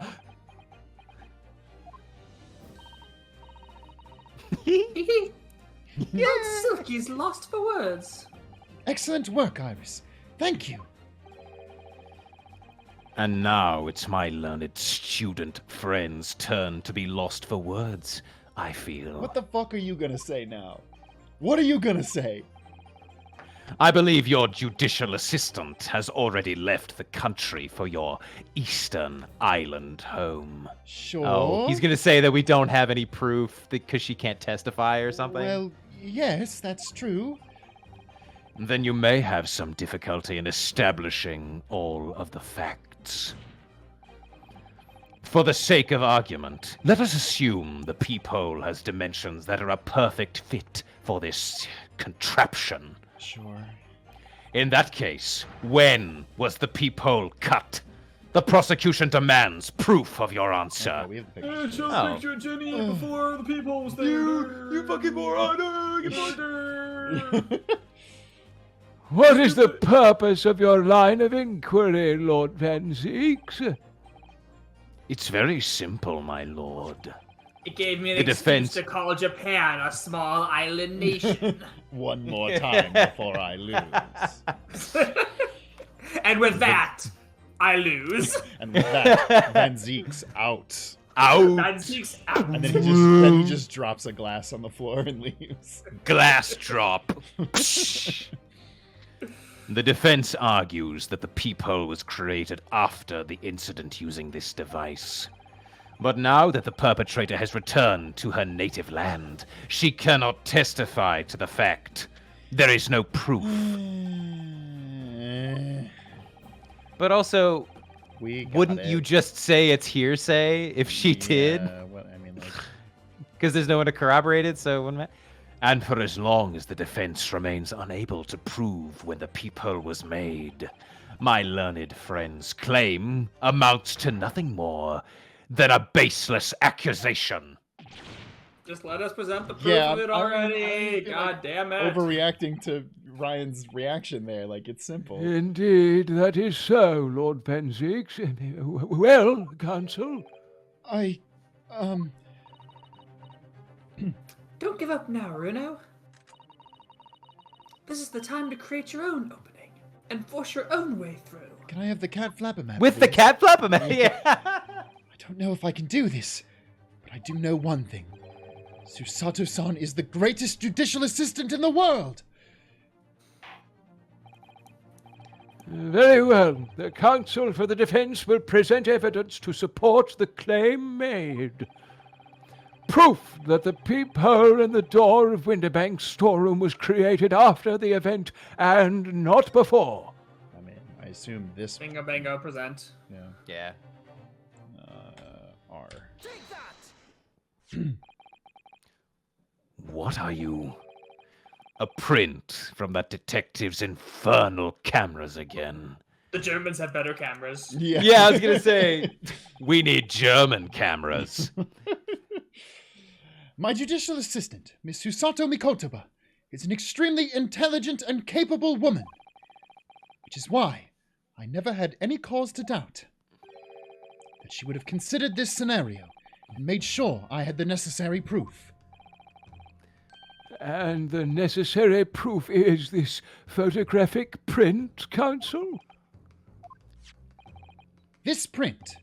Old Silky's lost for words. Excellent work, Iris. Thank you. and now it's my learned student friend's turn to be lost for words, I feel. What the fuck are you gonna say now? What are you gonna say? I believe your judicial assistant has already left the country for your Eastern Island home. Sure. Oh, he's gonna say that we don't have any proof because she can't testify or something. Well, yes, that's true. Then you may have some difficulty in establishing all of the facts. For the sake of argument, let us assume the peephole has dimensions that are a perfect fit for this contraption. Sure. In that case, when was the peephole cut? The prosecution demands proof of your answer. Okay, we have the picture. Show Oh. the picture of Jenny before the people was there. You fucking moron! What is the purpose of your line of inquiry, Lord Van Zeeks? It's very simple, my lord. It gave me an The excuse defense- to call Japan a small island nation. One more time before I lose. And with that, I lose. And with that, Van Zeek's out. Ow! Van Zeek's out. And then he just drops a glass on the floor and leaves. Glass drop. The defense argues that the peephole was created after the incident using this device. But now that the perpetrator has returned to her native land, she cannot testify to the fact. There is no proof. But also, We got wouldn't it. you just say it's hearsay if she did? Yeah, well, I mean, like, Because there's no one to corroborate it, so it wouldn't matter. And for as long as the defense remains unable to prove when the peephole was made, my learned friend's claim amounts to nothing more than a baseless accusation. Just let us present the proof Yeah, of it I'm- already. I'm God damn it. overreacting to Ryan's reaction there. Like, it's simple. Indeed, that is so, Lord Van Zeeks. Well, counsel? Don't give up now, Runo. This is the time to create your own opening and force your own way through. Can I have the cat flapper map? With the please? cat flapper, man. Yeah. I don't know if I can do this, but I do know one thing. Susato-san is the greatest judicial assistant in the world! Very well. The counsel for the defense will present evidence to support the claim made. Proof that the peephole in the door of Winterbank's storeroom was created after the event and not before. I mean, I assume this. Bingo bango, present. Yeah. Yeah. R. What are you? A print from that detective's infernal cameras again. The Germans have better cameras. Yeah. Yeah, I was gonna say. We need German cameras. My judicial assistant, Miss Susato Mikotoba, is an extremely intelligent and capable woman. Which is why I never had any cause to doubt that she would have considered this scenario and made sure I had the necessary proof. And the necessary proof is this photographic print, counsel? This print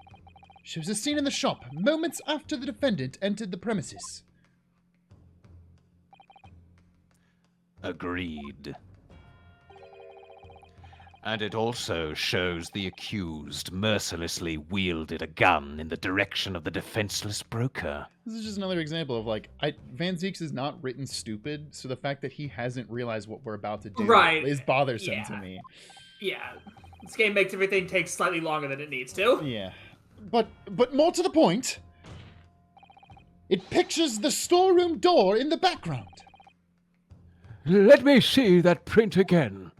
shows a scene in the shop moments after the defendant entered the premises. Agreed. And it also shows the accused mercilessly wielded a gun in the direction of the defenseless broker. This is just another example of like Van Zeeks is not written stupid, so the fact that he hasn't realized what we're about to do Right. is bothersome Yeah. to me. Yeah. This game makes everything take slightly longer than it needs to. Yeah. But more to the point, it pictures the storeroom door in the background. Let me see that print again.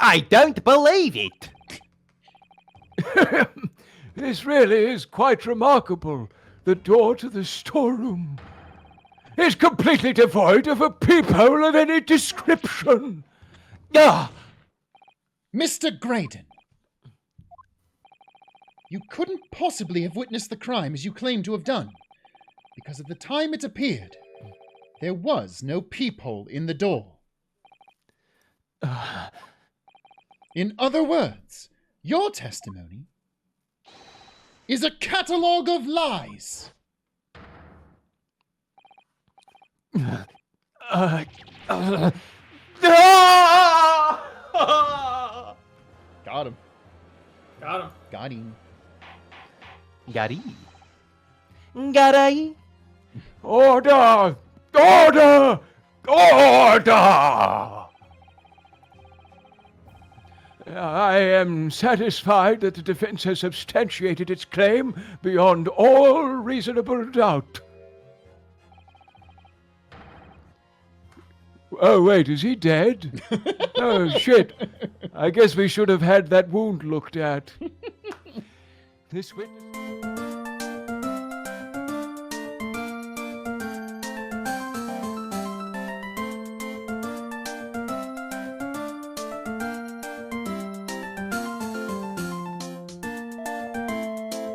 I don't believe it. This really is quite remarkable. The door to the storeroom is completely devoid of a peephole of any description. Ah! Mr. Graydon, you couldn't possibly have witnessed the crime as you claim to have done, because at the time it appeared, there was no peephole in the door. In other words, your testimony is a catalogue of lies. Got him. Got him. Got him. Gary. Gary. Order! Order! Order! I am satisfied that the defense has substantiated its claim beyond all reasonable doubt. Oh, wait, is he dead? Oh, shit. I guess we should have had that wound looked at. This witness...